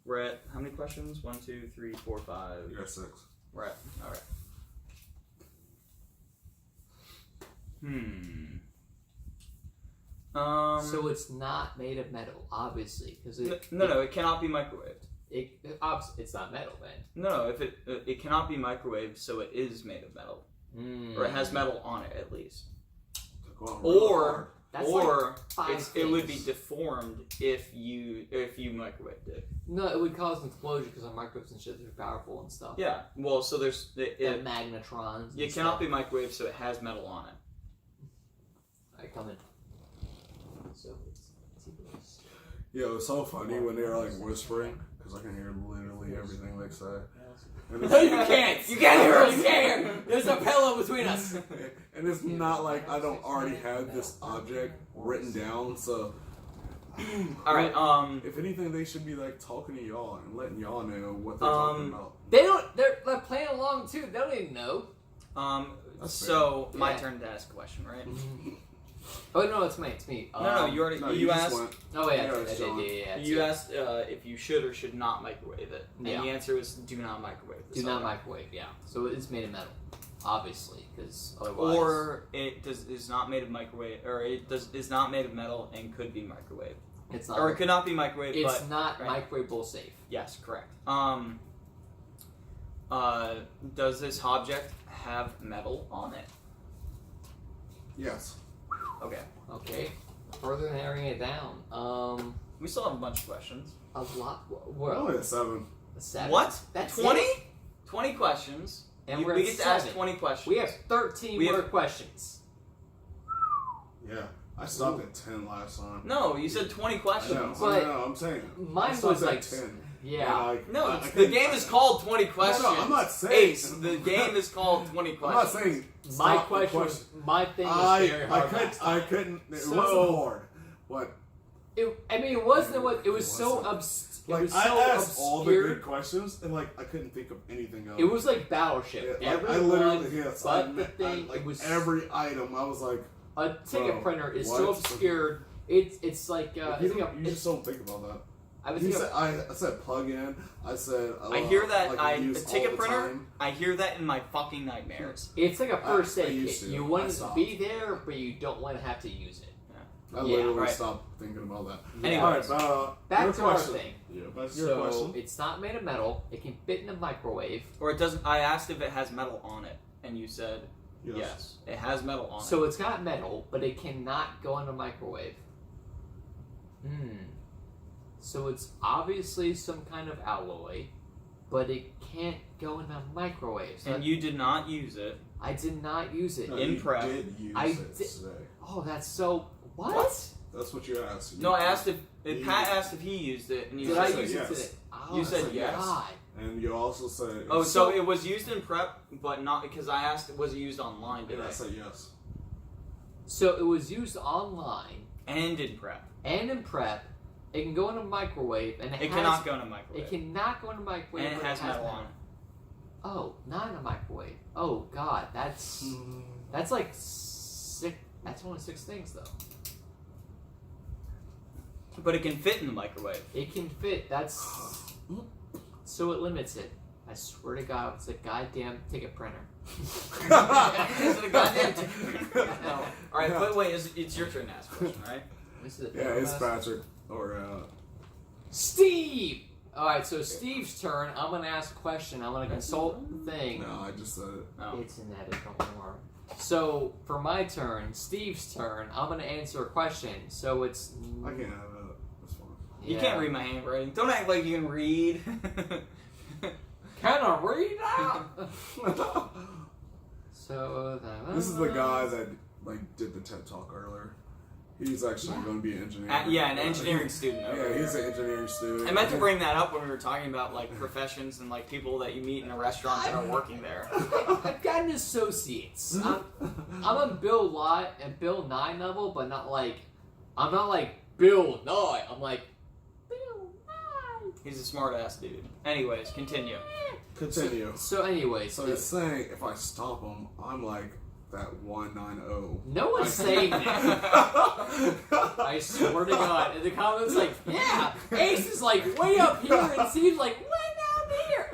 We're at how many questions? 1, 2, 3, 4, 5. You got 6. We're at all right. So it's not made of metal, obviously, because no, it cannot be microwaved. It's not metal then. No, if it cannot be microwaved, so it is made of metal, or it has metal on it at least, or That's or like 5 it would be things. deformed if you microwaved it. No, it would cause an explosion because our microwaves and shit are powerful and stuff. Yeah, well, so there's The magnetrons. it cannot be microwaved, so it has metal on it. Alright, come in. So it's Yo, it's so funny when they're like whispering because I can hear literally everything they say. And No, you can't! You can't hear her! You can't hear her! There's a pillow between us! And it's not like I don't already have this object written down, so. All right. If anything, they should be like talking to y'all and letting y'all know what they're talking about. They don't. They're playing along too. They don't even know. That's So fair. my Yeah. turn to ask a question, right? Oh no, it's me. It's me. No, you already No, you just asked. went. Oh yeah, Yeah, I it's did. John. Yeah. You asked if you should or should not microwave it, and Yeah. the answer was do not microwave. Do not microwave. Yeah. So it's made of metal, obviously, because otherwise. Or it is not made of microwave, or is not made of metal and could be microwaved, it's not. or it could not be microwaved. It's but not right. microwavable safe. Yes, correct. Does this object have metal on it? Yes. Okay. Okay. Further narrowing it down. We still have a bunch of questions. A lot. We're Well, only at 7. 7. What? That's 20? it. 20 questions. And we we're at get to ask 7. 20 questions. We have 13 We have- more questions. Yeah. I stopped at 10 last time. No, you said 20 I know, questions. But I'm saying. Mine I stopped was at like 10. Yeah. And No, I the couldn't- game is called 20 questions. No, I'm not saying. Ace, the game is called 20 I'm questions. not saying. My stop the question. My thing was very hard. last I time. couldn't. It So- wasn't hard. But I mean, it wasn't what it was. It So wasn't. it like was I so asked all the obscure. good questions, and like I couldn't think of anything else. It was like Battleship. Yeah, like, I Everyone literally yes. but I, the thing. like it was every item. I was like, a ticket Bro, printer is so what? obscured. It's like you, it's like you just don't think about that. I was You thinking. said, I said plug in. I said I hear that like a use ticket all the printer. time. I hear that in my fucking nightmares. It's like a first I aid used kit. to. You I want it to stopped. be there, but you don't want to have to use it. I Yeah, literally right. stopped thinking about that. Anyways, Alright, Back your to our question. thing. Yeah, back to your So question. it's not made of metal. It can fit in a microwave. Or it doesn't. I asked if it has metal on it, and you said Yes. It has metal on it. So it's got metal, but it cannot go in a microwave. So it's obviously some kind of alloy, but it can't go in a microwave. So and you did not use it. I did not use it. No, In you prep. did use I it did- today. Oh, that's so... What? That's what you asked. No, I asked You- Pat asked if he used it, and you Did I said use yes. it today? Oh, You said yes. God. And you also said. Oh, so it was used in prep, but not because I asked, was it used online And today? I said yes. So it was used online And in prep. and in prep. It can go in a microwave, and It cannot go in a microwave. It cannot go in a microwave. And it but has metal on it. Oh, not in a microwave. Oh God, that's like 6. That's only 6 things though. But it can fit in the microwave. It can fit. That's so it limits it. I swear to God, it's a goddamn ticket printer. Is it a goddamn ticket printer? No. Alright, but wait, it's your turn to ask a question, right? This is Yeah, it's Patrick or Steve. All right, so Steve's turn. I'm gonna ask a question. I'm gonna consult the thing. No, I just said it. Oh. It's an edit, don't worry. So for my turn, Steve's turn, I'm gonna answer a question. So it's I can't have it. It's fine. You can't read my handwriting. Don't act like you can read. Can I read that? So This is the guy that did the TED Talk earlier. He's actually going to be an engineer. Yeah, an engineering student. Yeah, he's an engineering student. I meant to bring that up when we were talking about professions and people that you meet in a restaurant that are working there. I've got an associates. I'm on Bill Lot and Bill 9 level, but not I'm not like Bill 9. I'm like Bill 9. He's a smart ass dude. Anyways, continue. Continue. So anyways, So he's saying if I stop him, I'm like that 190. no one's saying that. I swear to God. In the comments, yeah, Ace is way up here, and Steve's way down here.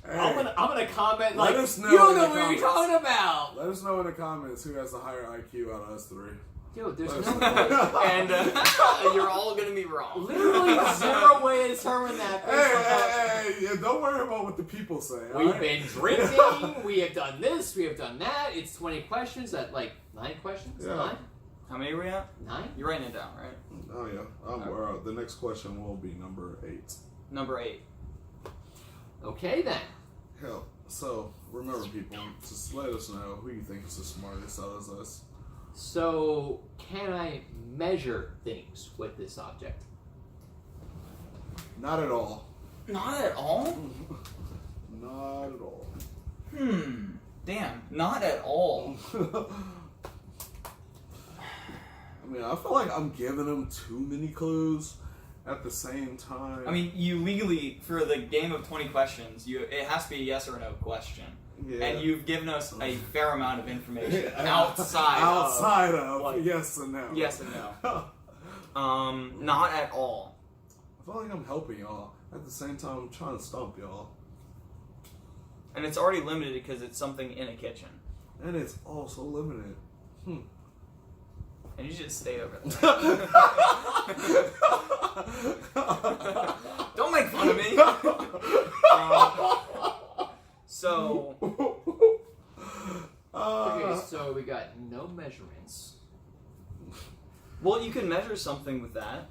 Hey, I'm gonna comment let us know you don't in know the what you're comments. talking about. Let us know in the comments who has the higher IQ out of us three. Dude, there's Let no us know. way. And you're all gonna be wrong. Literally 0 way to determine that. Hey, don't worry about what the people say. We've alright? been drinking. We have done this. We have done that. It's 20 questions. At 9 questions. Yeah. 9. How many are we at? 9. You're writing it down, right? Oh yeah. The next question will be number 8. Number 8. Okay then. Hell. So remember, people, just let us know who you think is the smartest out of us. So, can I measure things with this object? Not at all. Not at all? Not at all. Damn, not at all. I mean, I feel like I'm giving them too many clues at the same time. I mean, you legally, for the game of 20 questions, it has to be a yes or no question. yeah. And you've given us a fair amount of information outside of yes and no. yes and no. Not at all. I feel like I'm helping y'all. At the same time, I'm trying to stump y'all. And it's already limited because it's something in a kitchen. And it's also limited. And you should stay over there. Don't make fun of me. So, Okay, so we got no measurements. well, you can measure something with that.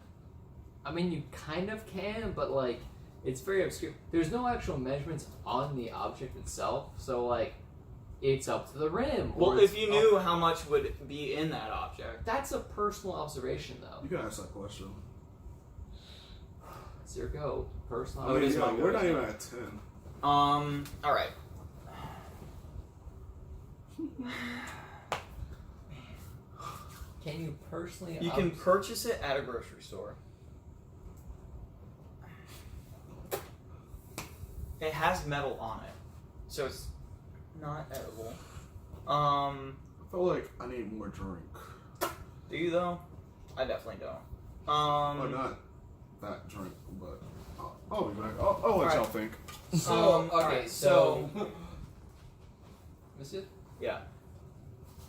I mean, you kind of can, but it's very obscure. There's no actual measurements on the object itself, so it's up to the rim. or Well, it's if you up- knew how much would be in that object. That's a personal observation, though. You can ask that question. It's your go. Personal. Oh, it is observation. my We're go. not even at 10. Alright. Can you personally? You can purchase it at a grocery store. It has metal on it, so it's not edible. I feel like I need more drink. Do you though? I definitely don't. Well, not that drink, but I'll be back. I'll let Alright. y'all think. So okay, alright, so. Is it? Yeah.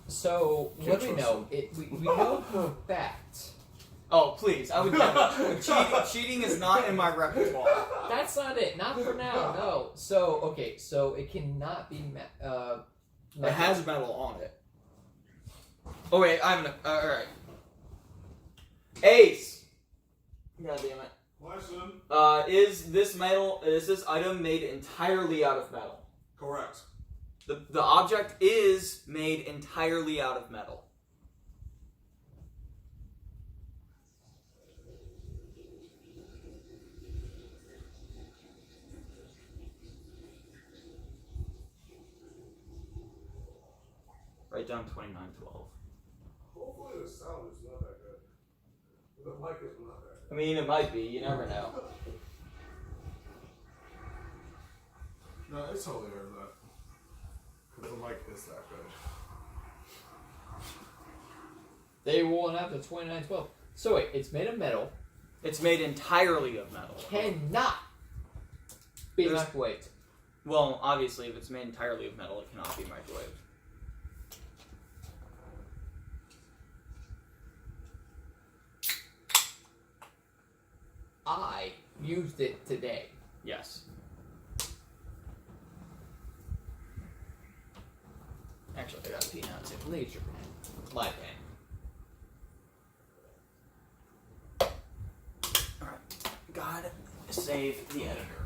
So Can't what do we trust know? We know for a fact. Oh please, I would never. Cheating is not in my repertoire. That's not it. Not for now. No. So okay. So it cannot be It has metal on it. Oh wait, I haven't. All right. Ace. God damn it. Question. Is this item made entirely out of metal? Correct. The object is made entirely out of metal. Write down 2912. Hopefully the sound is not that good. The mic is not that good. I mean, it might be. You never know. No, it's totally heard that. Because the mic is that good. They won't have the 2912. So wait, it's made of metal. It's made entirely of metal. Cannot be microwaved. Well, obviously, if it's made entirely of metal, it cannot be microwaved. I used it today. Yes. Actually, I got a pen out. It's a laser pen. My pen. Alright. God save the editor.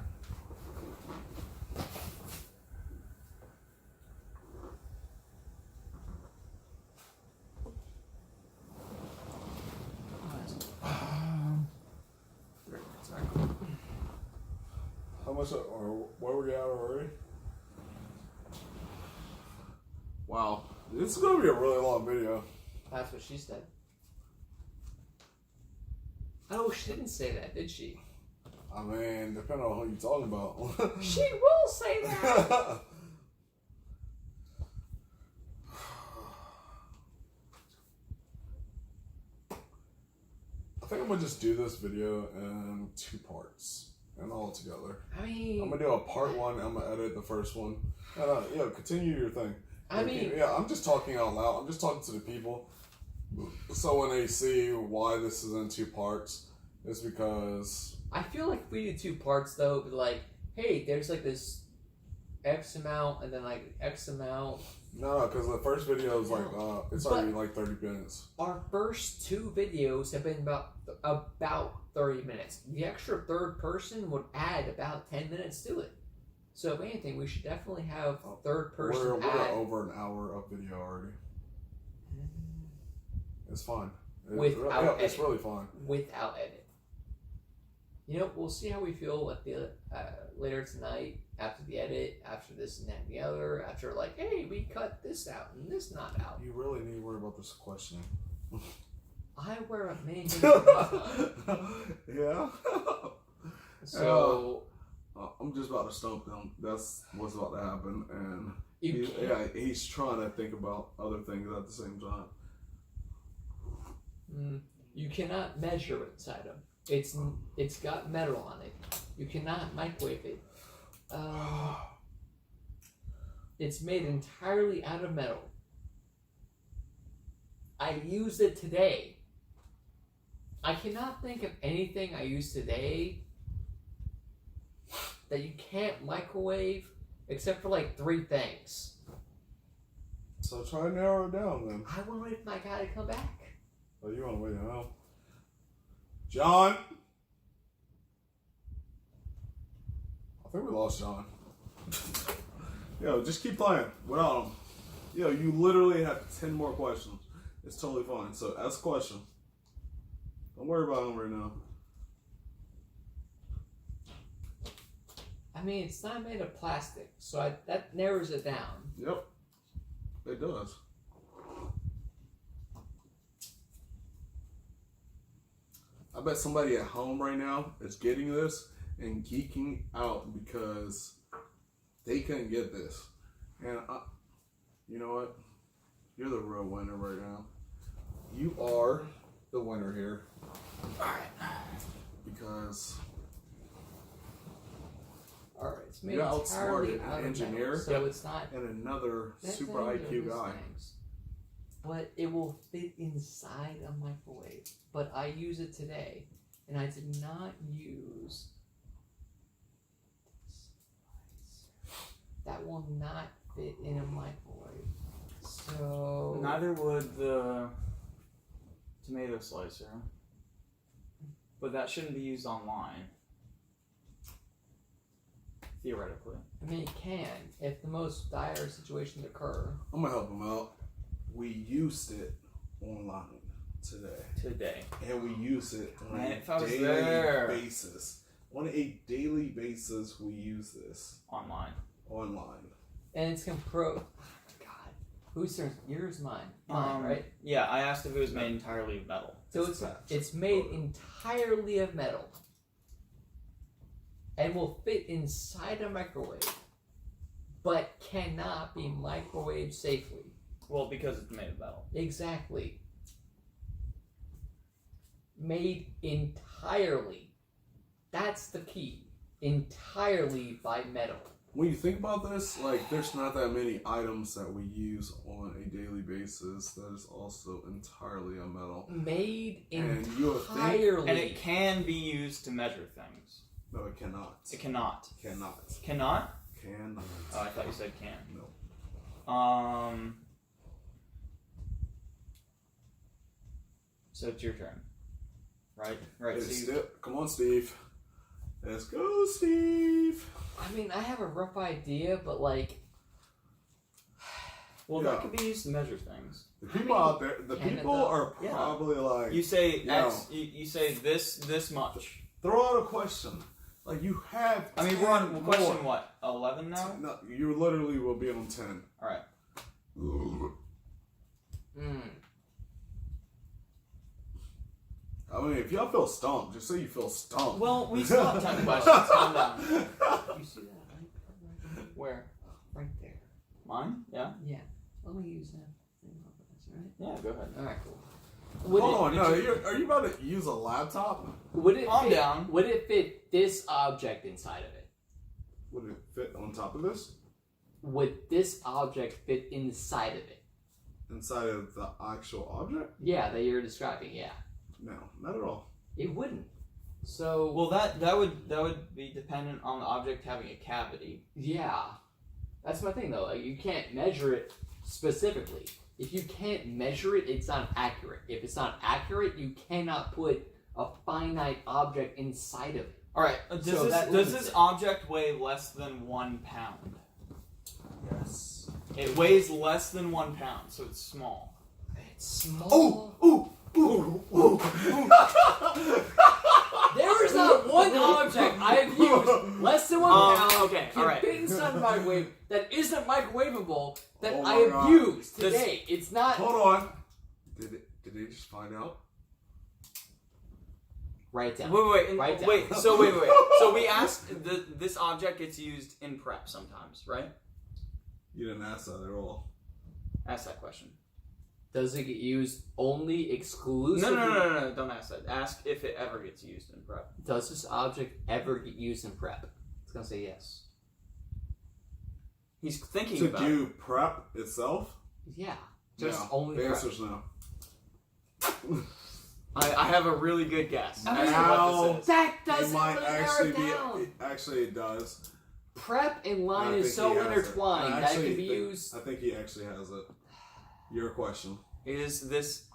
How much, or where were you at already? Wow. This is going to be a really long video. That's what she said. Oh, she didn't say that, did she? I mean, depending on who you're talking about. She will say that! I think I'm going to just do this video in 2 parts. And all together. I mean... I'm going to do a part 1, I'm going to edit the first one. And, continue your thing. I mean... Yeah, I'm just talking out loud. I'm just talking to the people. So when they see why this is in 2 parts, it's because... I feel like if we do 2 parts, though, it'd be like, hey, there's like this X amount, and then like X amount. No, because the first video is like, it's already like 30 minutes. Our first 2 videos have been about 30 minutes. The extra third person would add about 10 minutes to it. So if anything, we should definitely have third person We're over an hour of video already. It's fine. It's really fine. Without edit. You know, we'll see how we feel at the later tonight, after the edit, after this and that and the other, after like, hey, we cut this out and this not out. You really need to worry about this question. I wear a many things. Yeah. So I'm just about to stump him. That's what's about to happen, and he's trying to think about other things at the same time. You cannot measure inside them. It's got metal on it. You cannot microwave it. It's made entirely out of metal. I used it today. I cannot think of anything I used today that you can't microwave except for like 3 things. So try to narrow it down then. I want to wait for my guy to come back. Oh, you want to wait now? John? I think we lost John. Yo, just keep playing without him. Yo, you literally have 10 more questions. It's totally fine. So ask a question. Don't worry about him right now. I mean, it's not made of plastic, so that narrows it down. Yep, it does. I bet somebody at home right now is getting this and geeking out because they couldn't get this. And you know what? You're the real winner right now. You are the winner here. Alright. Because it's made you entirely outsmarted out an of engineer metal, so it's not and another super IQ guy. Things. But it will fit inside a microwave. But I use it today, and I did not use this. That will not fit in a microwave. So Neither would the tomato slicer. But that shouldn't be used online. Theoretically. I mean, it can if the most dire situations occur. I'm gonna help him out. We used it online today. And we use it on a daily basis. On a daily basis, we use this. Online. And it's God. Whose turn? Yours, mine. Mine, right? Yeah, I asked if it was made entirely of metal. So it's made entirely of metal. And will fit inside a microwave. But cannot be microwaved safely. Well, because it's made of metal. Exactly. Made entirely. That's the key. Entirely by metal. When you think about this, like, there's not that many items that we use on a daily basis that is also entirely a metal. Made and entirely. And it can be used to measure things. No, it cannot. It cannot. Cannot. Cannot? Cannot. Oh, I thought you said can. No. So it's your turn. Right, Steve? Come on, Steve. Let's go, Steve. I mean, I have a rough idea, but like... Well, that could be used to measure things. The people out there, the people are probably like... You say X, you say this much. Throw out a question. Like, you have... I mean, we're on question, what, 11 now? No, you literally will be on 10. Alright. I mean, if y'all feel stumped, just say you feel stumped. Well, we still have 10 questions. Calm down. You see that, right? Where? Right there. Mine? Yeah? Yeah. Let me use that thing over this, right? Yeah, go ahead. Alright, cool. Hold on, no, are you about to use a laptop? Calm down. Would it fit this object inside of it? Would it fit on top of this? Would this object fit inside of it? Inside of the actual object? Yeah, that you're describing, yeah. No, not at all. It wouldn't. So... Well, that would be dependent on the object having a cavity. Yeah. That's my thing, though. Like, you can't measure it specifically. If you can't measure it, it's not accurate. If it's not accurate, you cannot put a finite object inside of it. Alright, does this object weigh less than 1 pound? Yes. It weighs less than 1 pound, so it's small. It's small. Ooh! There is not one object I have used less than 1 pound can fit inside the microwave that isn't microwavable that I have God. used today. It's not... Hold on. Did they just find out? Write it down. Wait. So wait. So we asked this object gets used in prep sometimes, right? You didn't ask that at all. Ask that question. Does it get used only exclusively? No. Don't ask that. Ask if it ever gets used in prep. Does this object ever get used in prep? It's gonna say yes. He's thinking to about do prep itself? Yeah. Just no. only the prep. answer's no. I have a really good guess. I mean, what this is. That doesn't it might really actually narrow it down. Actually, it does. Prep and line is so intertwined that it can be used. I think he actually has it. Your question. Is this...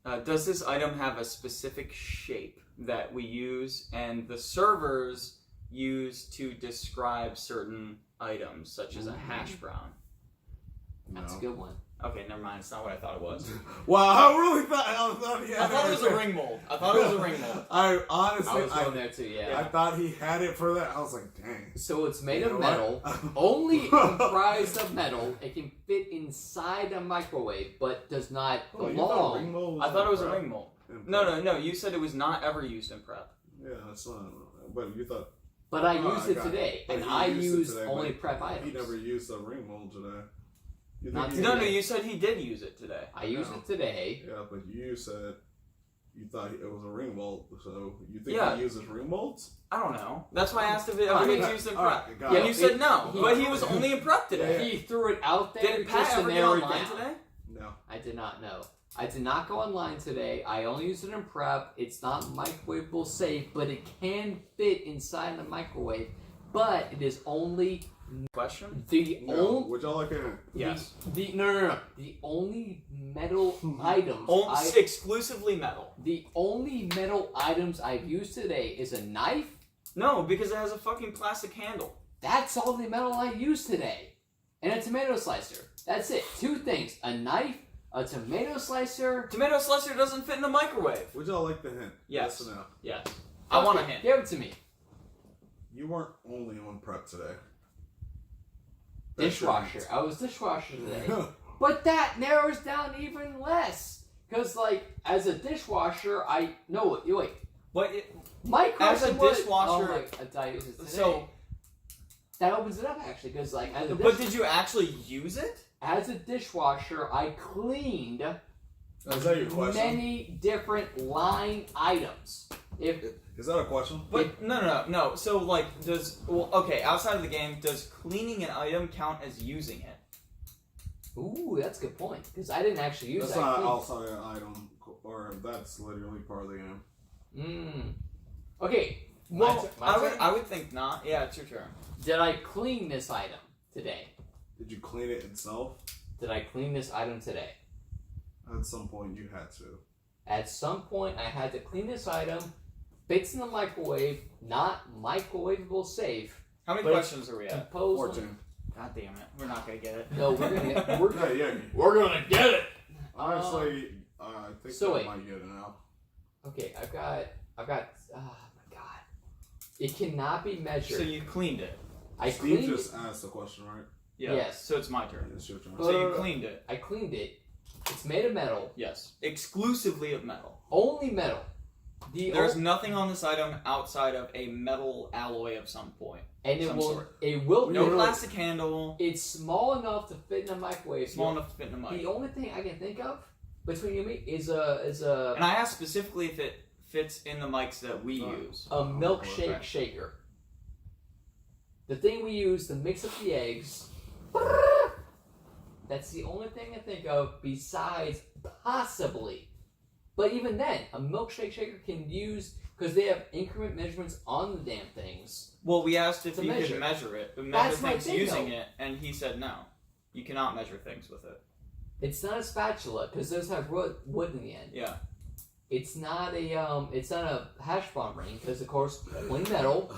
does this item have a specific shape that we use and the servers use to describe certain items, such as a hash brown? That's No. a good one. Okay, never mind. It's not what I thought it was. Wow, I really thought he had I thought it was a ring mold. I honestly, I was going there too, yeah. I thought he had it for that. I was like, dang. So it's made You of know metal, what? only comprised of metal. It can fit inside a microwave, but does not Oh, you thought ring belong. mold I thought it was in a prep? ring mold. In prep. No. You said it was not ever used in prep. Yeah, that's not. But you thought But I Oh, used I it got it. today, But and he I used it used today, only but prep items. he never used a ring mold today. You Not think he today. No, you said he did use it today. I used it today. Yeah, but you said you thought it was a ring mold, so you think Yeah. he uses ring molds? I don't know. That's why I asked if it ever gets used in prep. Alright, got And it. you said no, he- but he was only in prep today. He threw it out there Did just Pat to ever get narrow it online down. today? No. I did not know. I did not go online today. I only used it in prep. It's not microwavable safe, but it can fit inside the microwave. But it is only Question? Would y'all like it? Yes. No. The only metal items Exclusively metal. The only metal items I've used today is a knife. No, because it has a fucking plastic handle. That's all the metal I used today. And a tomato slicer. That's it. 2 things. A knife, a tomato slicer. Tomato slicer doesn't fit in the microwave. Would y'all like the hint? Yes. Yes or no? Yes. I want a hint. Give it to me. You weren't only on prep today. Dishwasher. I was dishwasher today. But that narrows down even less. Because, like, as a dishwasher, wait. But My question as a dishwasher... I use it today. So... That opens it up, actually. Because, like, But did you actually use it? As a dishwasher, I cleaned Is that your question? many different line items. Is that a question? But no. So like, outside of the game, does cleaning an item count as using it? Ooh, that's a good point. Because I didn't actually use that's that. That's clean. not outside an item, or that's literally part of the game. Okay. Well, my turn? I would think not. Yeah, it's your turn. Did I clean this item today? Did you clean it itself? Did I clean this item today? At some point, you had to. At some point, I had to clean this item. Fits in the microwave, not microwavable safe. How many questions are we at? 14. God damn it, we're not gonna get it. No, we're gonna get. We're gonna get it. Honestly, I think I might get it now. Okay, I've got. Oh my god, it cannot be measured. So you cleaned it. Steve just asked the question, right? Yeah. Yes. So it's my turn. It's your turn. So you cleaned it. I cleaned it. It's made of metal. Yes. Exclusively of metal. Only metal. There's nothing on this item outside of a metal alloy of some point. And it some will. sort. It will. No plastic handle. It's small enough to fit in a microwave. Small enough to fit in a microwave. The only thing I can think of between you and me is a. And I asked specifically if it fits in the mics that we use. A milkshake shaker. The thing we use to mix up the eggs. That's the only thing I think of besides possibly. But even then, a milkshake shaker can use, because they have increment measurements on the damn things. Well, we asked if you measure. could measure it, measure That's my things thing, using though. it, and he said no. You cannot measure things with it. It's not a spatula, because those have wood in the end. Yeah. It's not a hash brown ring, because of course, plain metal.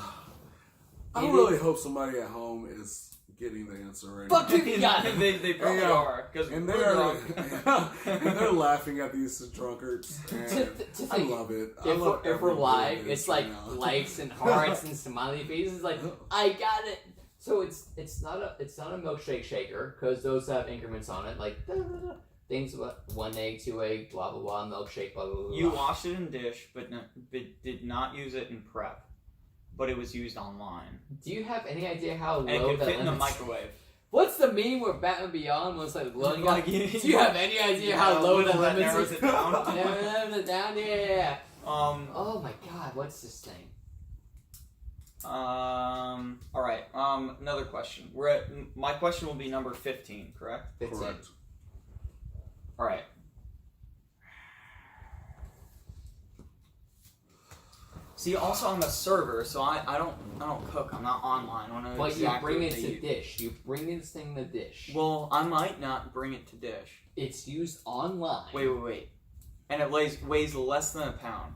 I really hope somebody at home is getting the answer right. Fuck you, got it. They probably are, because and we're drunk. and they're laughing at these drunkards. And I love it. If we're live, it's like likes and hearts and smiley faces. Like I got it. So it's not a milkshake shaker because those have increments on it, like things about 1 egg, 2 egg, blah blah blah, milkshake, blah blah blah. You washed it in dish, but did not use it in prep. But it was used online. Do you have any idea how low and it could that fit in the limits? microwave. What's the meme where Batman Beyond was like loading Like, up? Do you have any idea how low the limits narrows is? it down? Narrows it down, yeah. Oh my god, what's this thing? All right. Another question. My question will be number 15, correct? 15. Correct. All right. See, also I'm a server, so I don't cook. I'm not online. I don't know But exactly you bring what it they to use. dish. You bring this thing to dish. Well, I might not bring it to dish. It's used online. Wait. And it weighs less than a pound.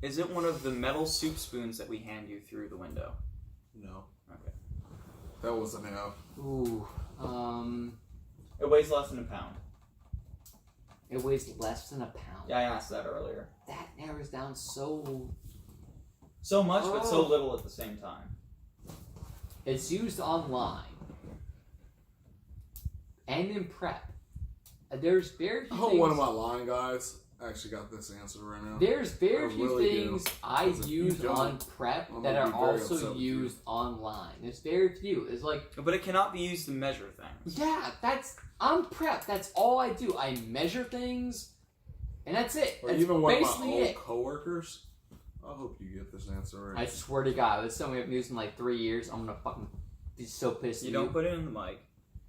Is it one of the metal soup spoons that we hand you through the window? No. Okay. That wasn't enough. Ooh. It weighs less than a pound. It weighs less than a pound. Yeah, I asked that earlier. That narrows down so. So much, but so little at the same time. It's used online. And in prep. There's very few Oh, things. what am I lying, guys? I actually got this answer right now. There's very few really things do. I Because if you use don't, on prep I'm that gonna are be very upset also with you. used online. There's very few. It's like, But it cannot be used to measure things. yeah, I'm prep. That's all I do. I measure things, and that's it. Or That's even one of my basically old it. coworkers. I hope you get this answer right. I swear to God, this is something I've used in like 3 years. I'm gonna fucking be so pissed. You at don't put it in the mic.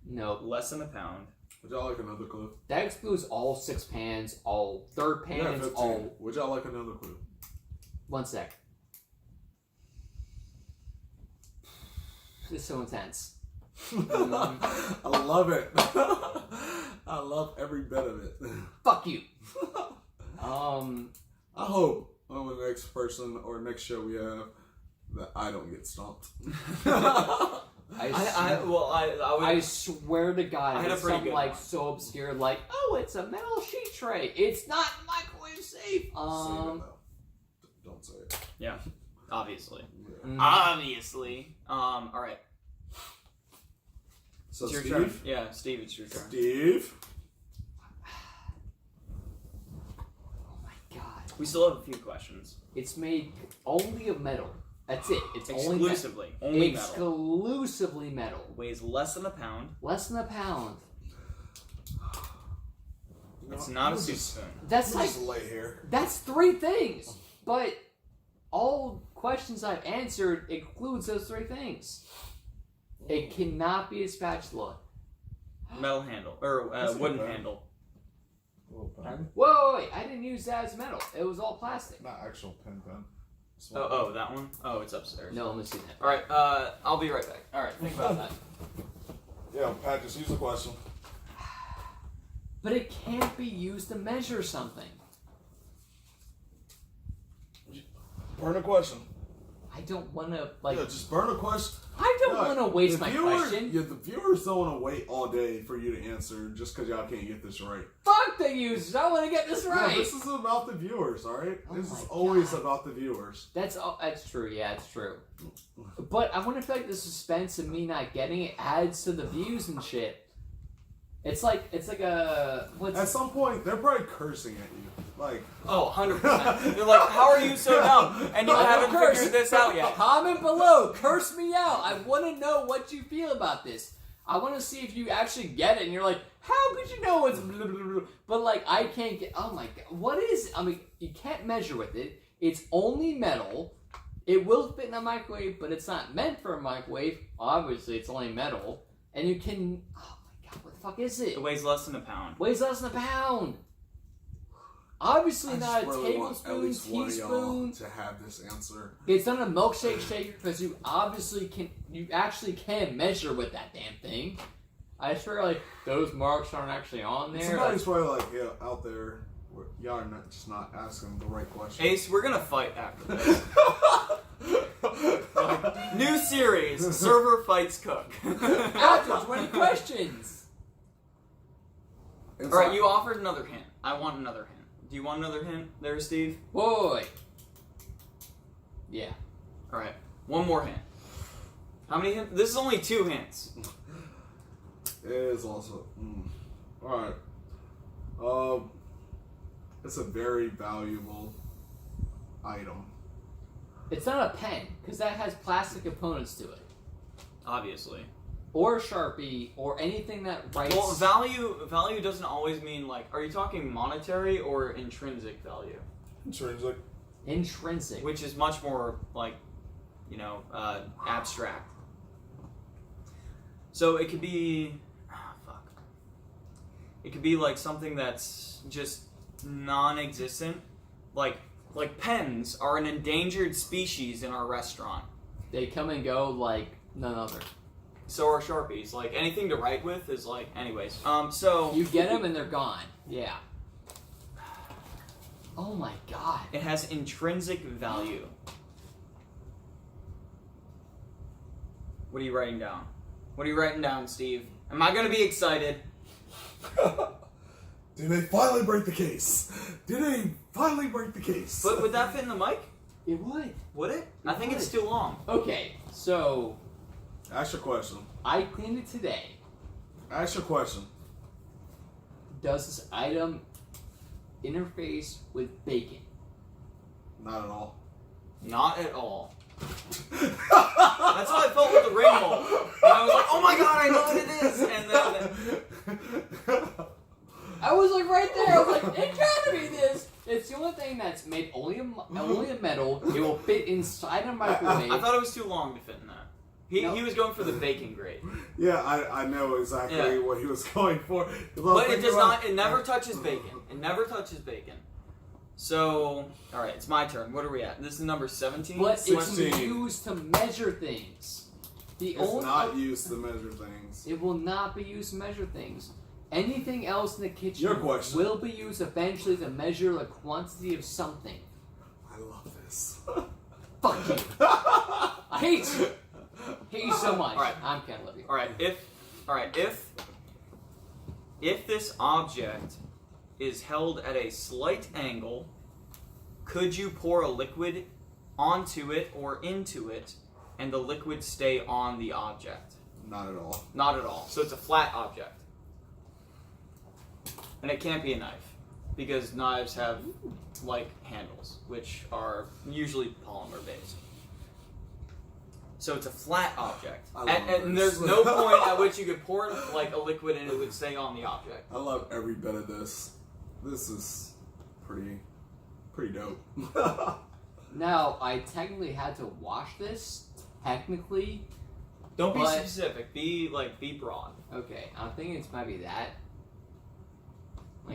No. Less than a pound. Would y'all like another clue? That excludes all 6 pans, all third Yeah, pans, 15. all. Would y'all like another clue? 1 sec. This is so intense. I love it. I love every bit of it. Fuck you. I hope on the next person or next show we have that I don't get stumped. I swear to God, I had a it's pretty some good like one. so obscure, like, oh, it's a metal sheet tray. It's not microwave safe. Say it, though. Don't say it. Yeah, obviously. Mm. Obviously. All right. So It's your Steve? turn. Yeah, Steve, it's your turn. Steve? Oh my God. We still have a few questions. It's made only of metal. That's it. It's Exclusively. only Only metal. metal. Exclusively metal. Weighs less than a pound. Less than a pound. It's not a soup spoon. That's like, just lay here. that's 3 things. But all questions I've answered includes those 3 things. It cannot be a spatula. Metal handle. Or That's a wooden good handle. Little pen. Whoa, wait, I didn't use that as metal. It was all plastic. Not actual pen. Oh, that one? Oh, it's upstairs. No, let me see that. Alright, I'll be right back. Alright, think about that. Yeah, Pat, just use the question. But it can't be used to measure something. Burn a question. I don't want to, like... Yeah, just burn a question. I don't want to waste my question. Yeah, the viewers don't want to wait all day for you to answer just because y'all can't get this right. Fuck the users! I want to get this right! Yeah, this is about the viewers, alright? Oh This my is always God. about the viewers. That's true, yeah, it's true. But I want to feel like the suspense of me not getting it adds to the views and shit. It's like a... At some point, they're probably cursing at you. Like... Oh, 100%. They're like, how are you so dumb? And you haven't figured this out yet. Comment below. Curse me out. I want to know what you feel about this. I want to see if you actually get it. And you're like, how could you know it's blah, blah, blah. But like, I can't get... Oh my God. What is... I mean, you can't measure with it. It's only metal. It will fit in a microwave, but it's not meant for a microwave. Obviously, it's only metal. And you can... Oh my God. What the fuck is it? It weighs less than a pound. Weighs less than a pound. Obviously I not a just really want at tablespoon, least one of y'all teaspoon. to have this answer. It's not a milkshake shaker because you obviously can. You actually can measure with that damn thing. I swear, like those marks aren't actually on there. Somebody's probably like, yeah, out there, y'all are not asking the right question. Ace, we're gonna fight after this. New series, Server Fights Cook. After 20 questions. Alright, you offered another hint. I want another hint. Do you want another hint there, Steve? Boy. Yeah. Alright, one more hint. How many hints? This is only 2 hints. It is also. Alright. It's a very valuable item. It's not a pen because that has plastic components to it, Obviously. or a Sharpie, or anything that writes. Well, value doesn't always mean like. Are you talking monetary or intrinsic value? Intrinsic. Intrinsic. Which is much more like, abstract. So it could be, it could be like something that's just non-existent, like pens are an endangered species in our restaurant. They come and go like none other. So are Sharpies. Like anything to write with is like, anyways. So You get them and they're gone. Yeah. Oh my God. it has intrinsic value. What are you writing down? What are you writing down, Steve? Am I gonna be excited? Did they finally break the case? Did they finally break the case? But would that fit in the mic? It would. Would it? I think it's too long. Okay, so Ask your question. I cleaned it today. Ask your question. Does this item interface with bacon? Not at all. Not at all. That's how I felt with the ring bowl. And I was like, oh my god, I know what it is! And then I was like right there. I was like, it gotta be this. It's the only thing that's made only of metal. It will fit inside a microwave. I thought it was too long to fit in that. No. He was going for the bacon grade. Yeah, I know exactly what he was going for. But it does not, it never touches bacon. It never touches bacon. So, alright, it's my turn. What are we at? This is number 17? But it's 16. used to measure things. It's not used to measure things. It will not be used to measure things. Anything else in the kitchen Your question. will be used eventually to measure the quantity of something. I love this. Fuck you. I hate you. Hate you so much. All right. I'm kind of love you. All right. If this object is held at a slight angle, could you pour a liquid onto it or into it, and the liquid stay on the object? Not at all. Not at all. So it's a flat object. And it can't be a knife, because knives have, like, handles, which are usually polymer based. So it's a flat object. And there's no point at which you could pour, like, a liquid and it would stay on the object. I love every bit of this. This is pretty dope. Now, I technically had to wash this, technically. Don't be specific. Be broad. Okay, I'm thinking it's might be that.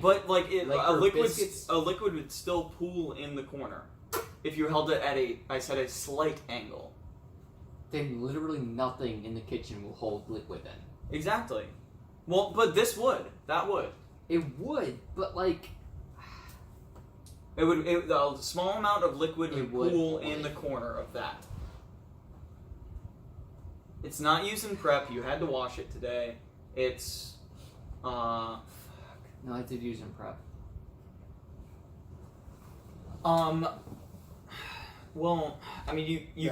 But a liquid biscuits? would still pool in the corner if you held it at a slight angle. Then literally nothing in the kitchen will hold liquid then. Exactly. Well, but this would. That would. It would, but like... A small amount of liquid would pool in the corner of that. It's not used in prep. You had to wash it today. It's... No, I did use in prep. Well, I mean, you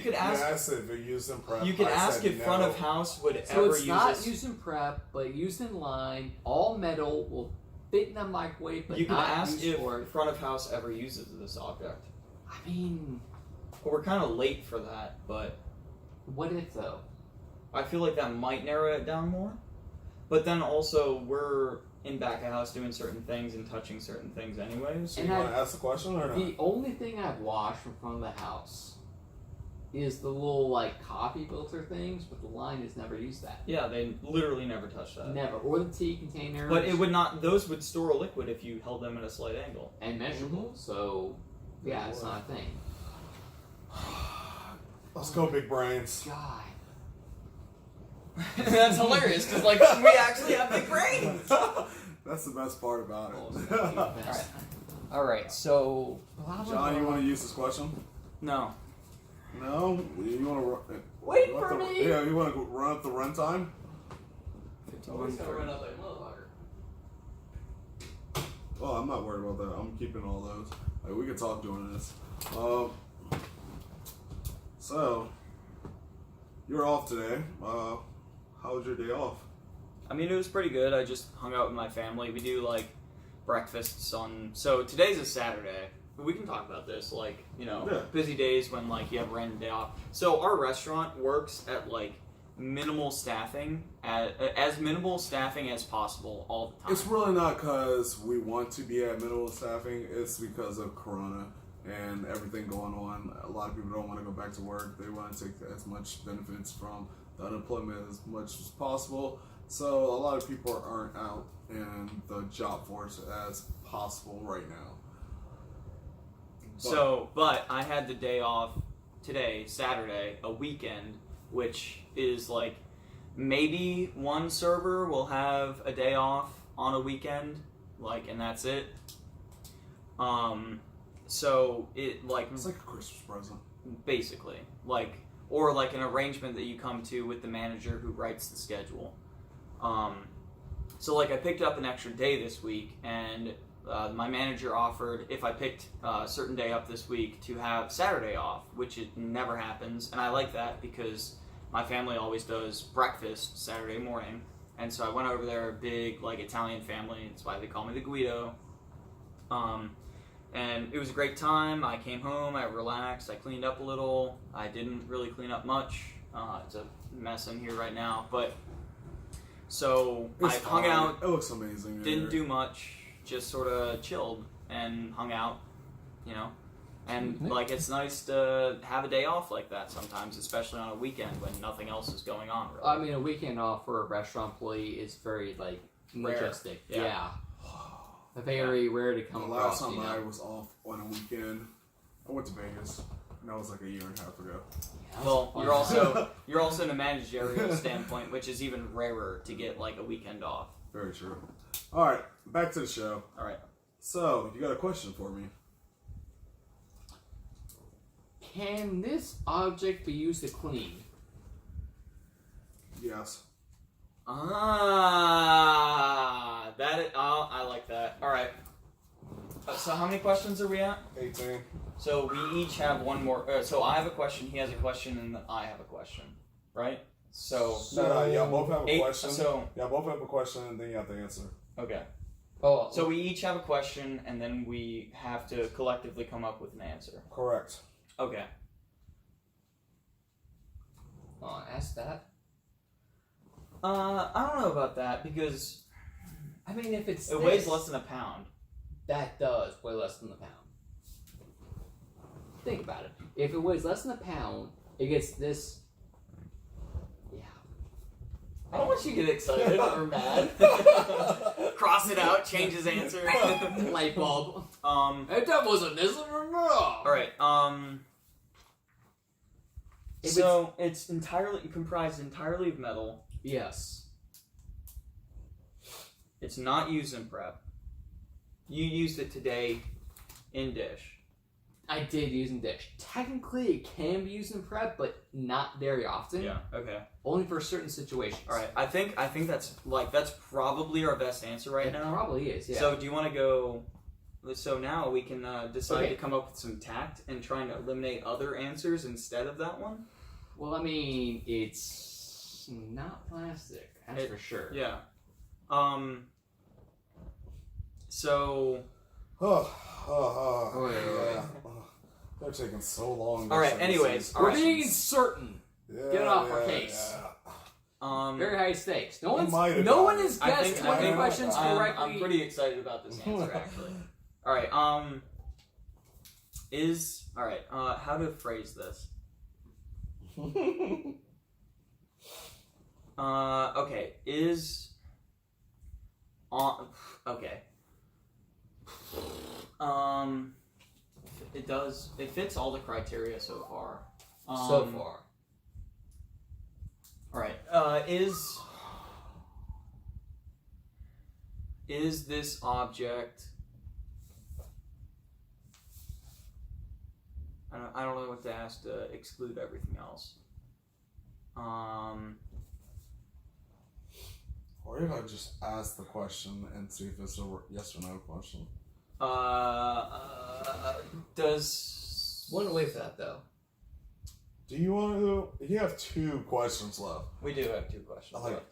could ask. Yeah, I said if you're used in prep. You could ask if front of house would so ever it's use not this. used in prep, but used in line. All metal will fit in a microwave, but You could not ask used if for. front of house ever uses this object. I mean, Well, we're kind of late for that, but what if though? I feel like that might narrow it down more. But then also we're in back of house doing certain things and touching certain things anyways. So And you want to ask the question or not? The only thing I've washed from front of the house is the little like coffee filter things, but the line has never used that. Yeah, they literally never touch that. Never. Or the tea containers. But it would not. Those would store a liquid if you held them at a slight angle. And measurable. So, yeah, it's not a thing. Let's go, big brains. God. That's hilarious because like we actually have big brains. That's the best part about it. Alright. Alright, so John, you want to use this question? no. No? You want to Wait for me! Yeah, you want to run up the runtime? Always gotta run up like motherfucker. Oh, I'm not worried about that. I'm keeping all those. Like, we can talk during this. So, you're off today. How was your day off? I mean, it was pretty good. I just hung out with my family. We do like breakfasts on. So today's a Saturday. We can talk about this, like, you know, Yeah. busy days when like you have a random day off. So our restaurant works at like minimal staffing, as minimal staffing as possible all the time. It's really not because we want to be at minimal staffing. It's because of Corona and everything going on. A lot of people don't want to go back to work. They want to take as much benefits from the unemployment as much as possible. So a lot of people aren't out in the job force as possible right now. But I had the day off today, Saturday, a weekend, which is like maybe one server will have a day off on a weekend, like, and that's it. So it like It's like a Christmas present. basically like, or like an arrangement that you come to with the manager who writes the schedule. So like I picked up an extra day this week, and my manager offered if I picked a certain day up this week to have Saturday off, which it never happens, and I like that because my family always does breakfast Saturday morning, and so I went over there, a big like Italian family. That's why they call me the Guido. And it was a great time. I came home, I relaxed, I cleaned up a little. I didn't really clean up much. It's a mess in here right now, but so It's I hung fine. out, It looks amazing. in didn't here. do much, just sort of chilled and hung out, you know. And like it's nice to have a day off like that sometimes, especially on a weekend when nothing else is going on. Really. I mean, a weekend off for a restaurant employee is very, like, Rare. majestic. Yeah. Yeah. Very rare to come The across, last time you know? I was off on a weekend, I went to Vegas. That was like a year and a half ago. Well, you're also in a managerial standpoint, which is even rarer to get like a weekend off. Very true. All right, back to the show. All right. So, you got a question for me? Can this object be used to clean? Yes. I like that. All right. So how many questions are we at? 18. So we each have one more. So I have a question, he has a question, and then I have a question, right? So No, y'all both have a 8, question. So Y'all both have a question, and then you have to answer. okay. Oh, So we each have a question, and then we have to collectively come up with an answer. Correct. Okay. ask that. I don't know about that because I mean, if it's it weighs less than a pound. that does weigh less than a pound. Think about it. If it weighs less than a pound, it gets this. Yeah. I don't want you to get excited or mad. Cross it out, change his answer. Light bulb. That wasn't this one. All right. If So it's entirely comprised entirely of metal. Yes. It's not used in prep. You used it today in dish. I did use in dish. Technically, it can be used in prep, but not very often. Yeah. Okay. Only for certain situations. All right. I think that's probably our best answer right It now. probably is. Yeah. So do you want to go? So now we can decide Okay. to come up with some tact and trying to eliminate other answers instead of that one. well, I mean, it's not plastic. That's for sure. Yeah. So. Wait. Yeah. They're taking so long. All right. Anyways, all We're right. being certain. Yeah, Get it off our case. Yeah. Very high stakes. No might have one done has it. guessed 20 questions correctly. I'm pretty excited about this answer actually. All right. How to phrase this? Okay. Okay. It fits all the criteria so far. So far. All right. Is this object? I don't know what to ask to exclude everything else. Or if I just ask the question and see if it's a yes or no question. Does One way for that though. Do you want to? You have 2 questions left. we do have 2 questions? Like, left.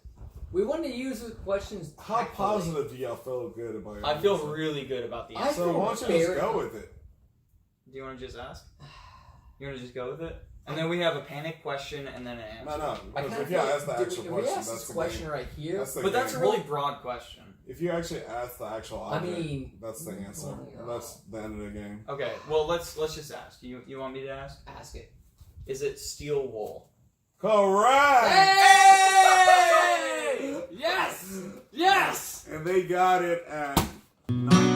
We want to use the questions. how tactfully. positive do y'all feel good about your I feel answer? really good about the I answer. So feel why don't you very- just go with it? Do you want to just ask? You want to just go with it? And then we have a panic question and then an answer. No. I Because kinda if you feel- ask the did actual we question, ask that's this the question game. right here. That's the But that's a game. really broad question. If you actually ask the actual object, mean- that's the answer. And that's the end of the game. Okay, well let's just ask. You want me to ask? Ask it. Is it steel wool? Correct! Hey! Yes! Yes! And they got it at 9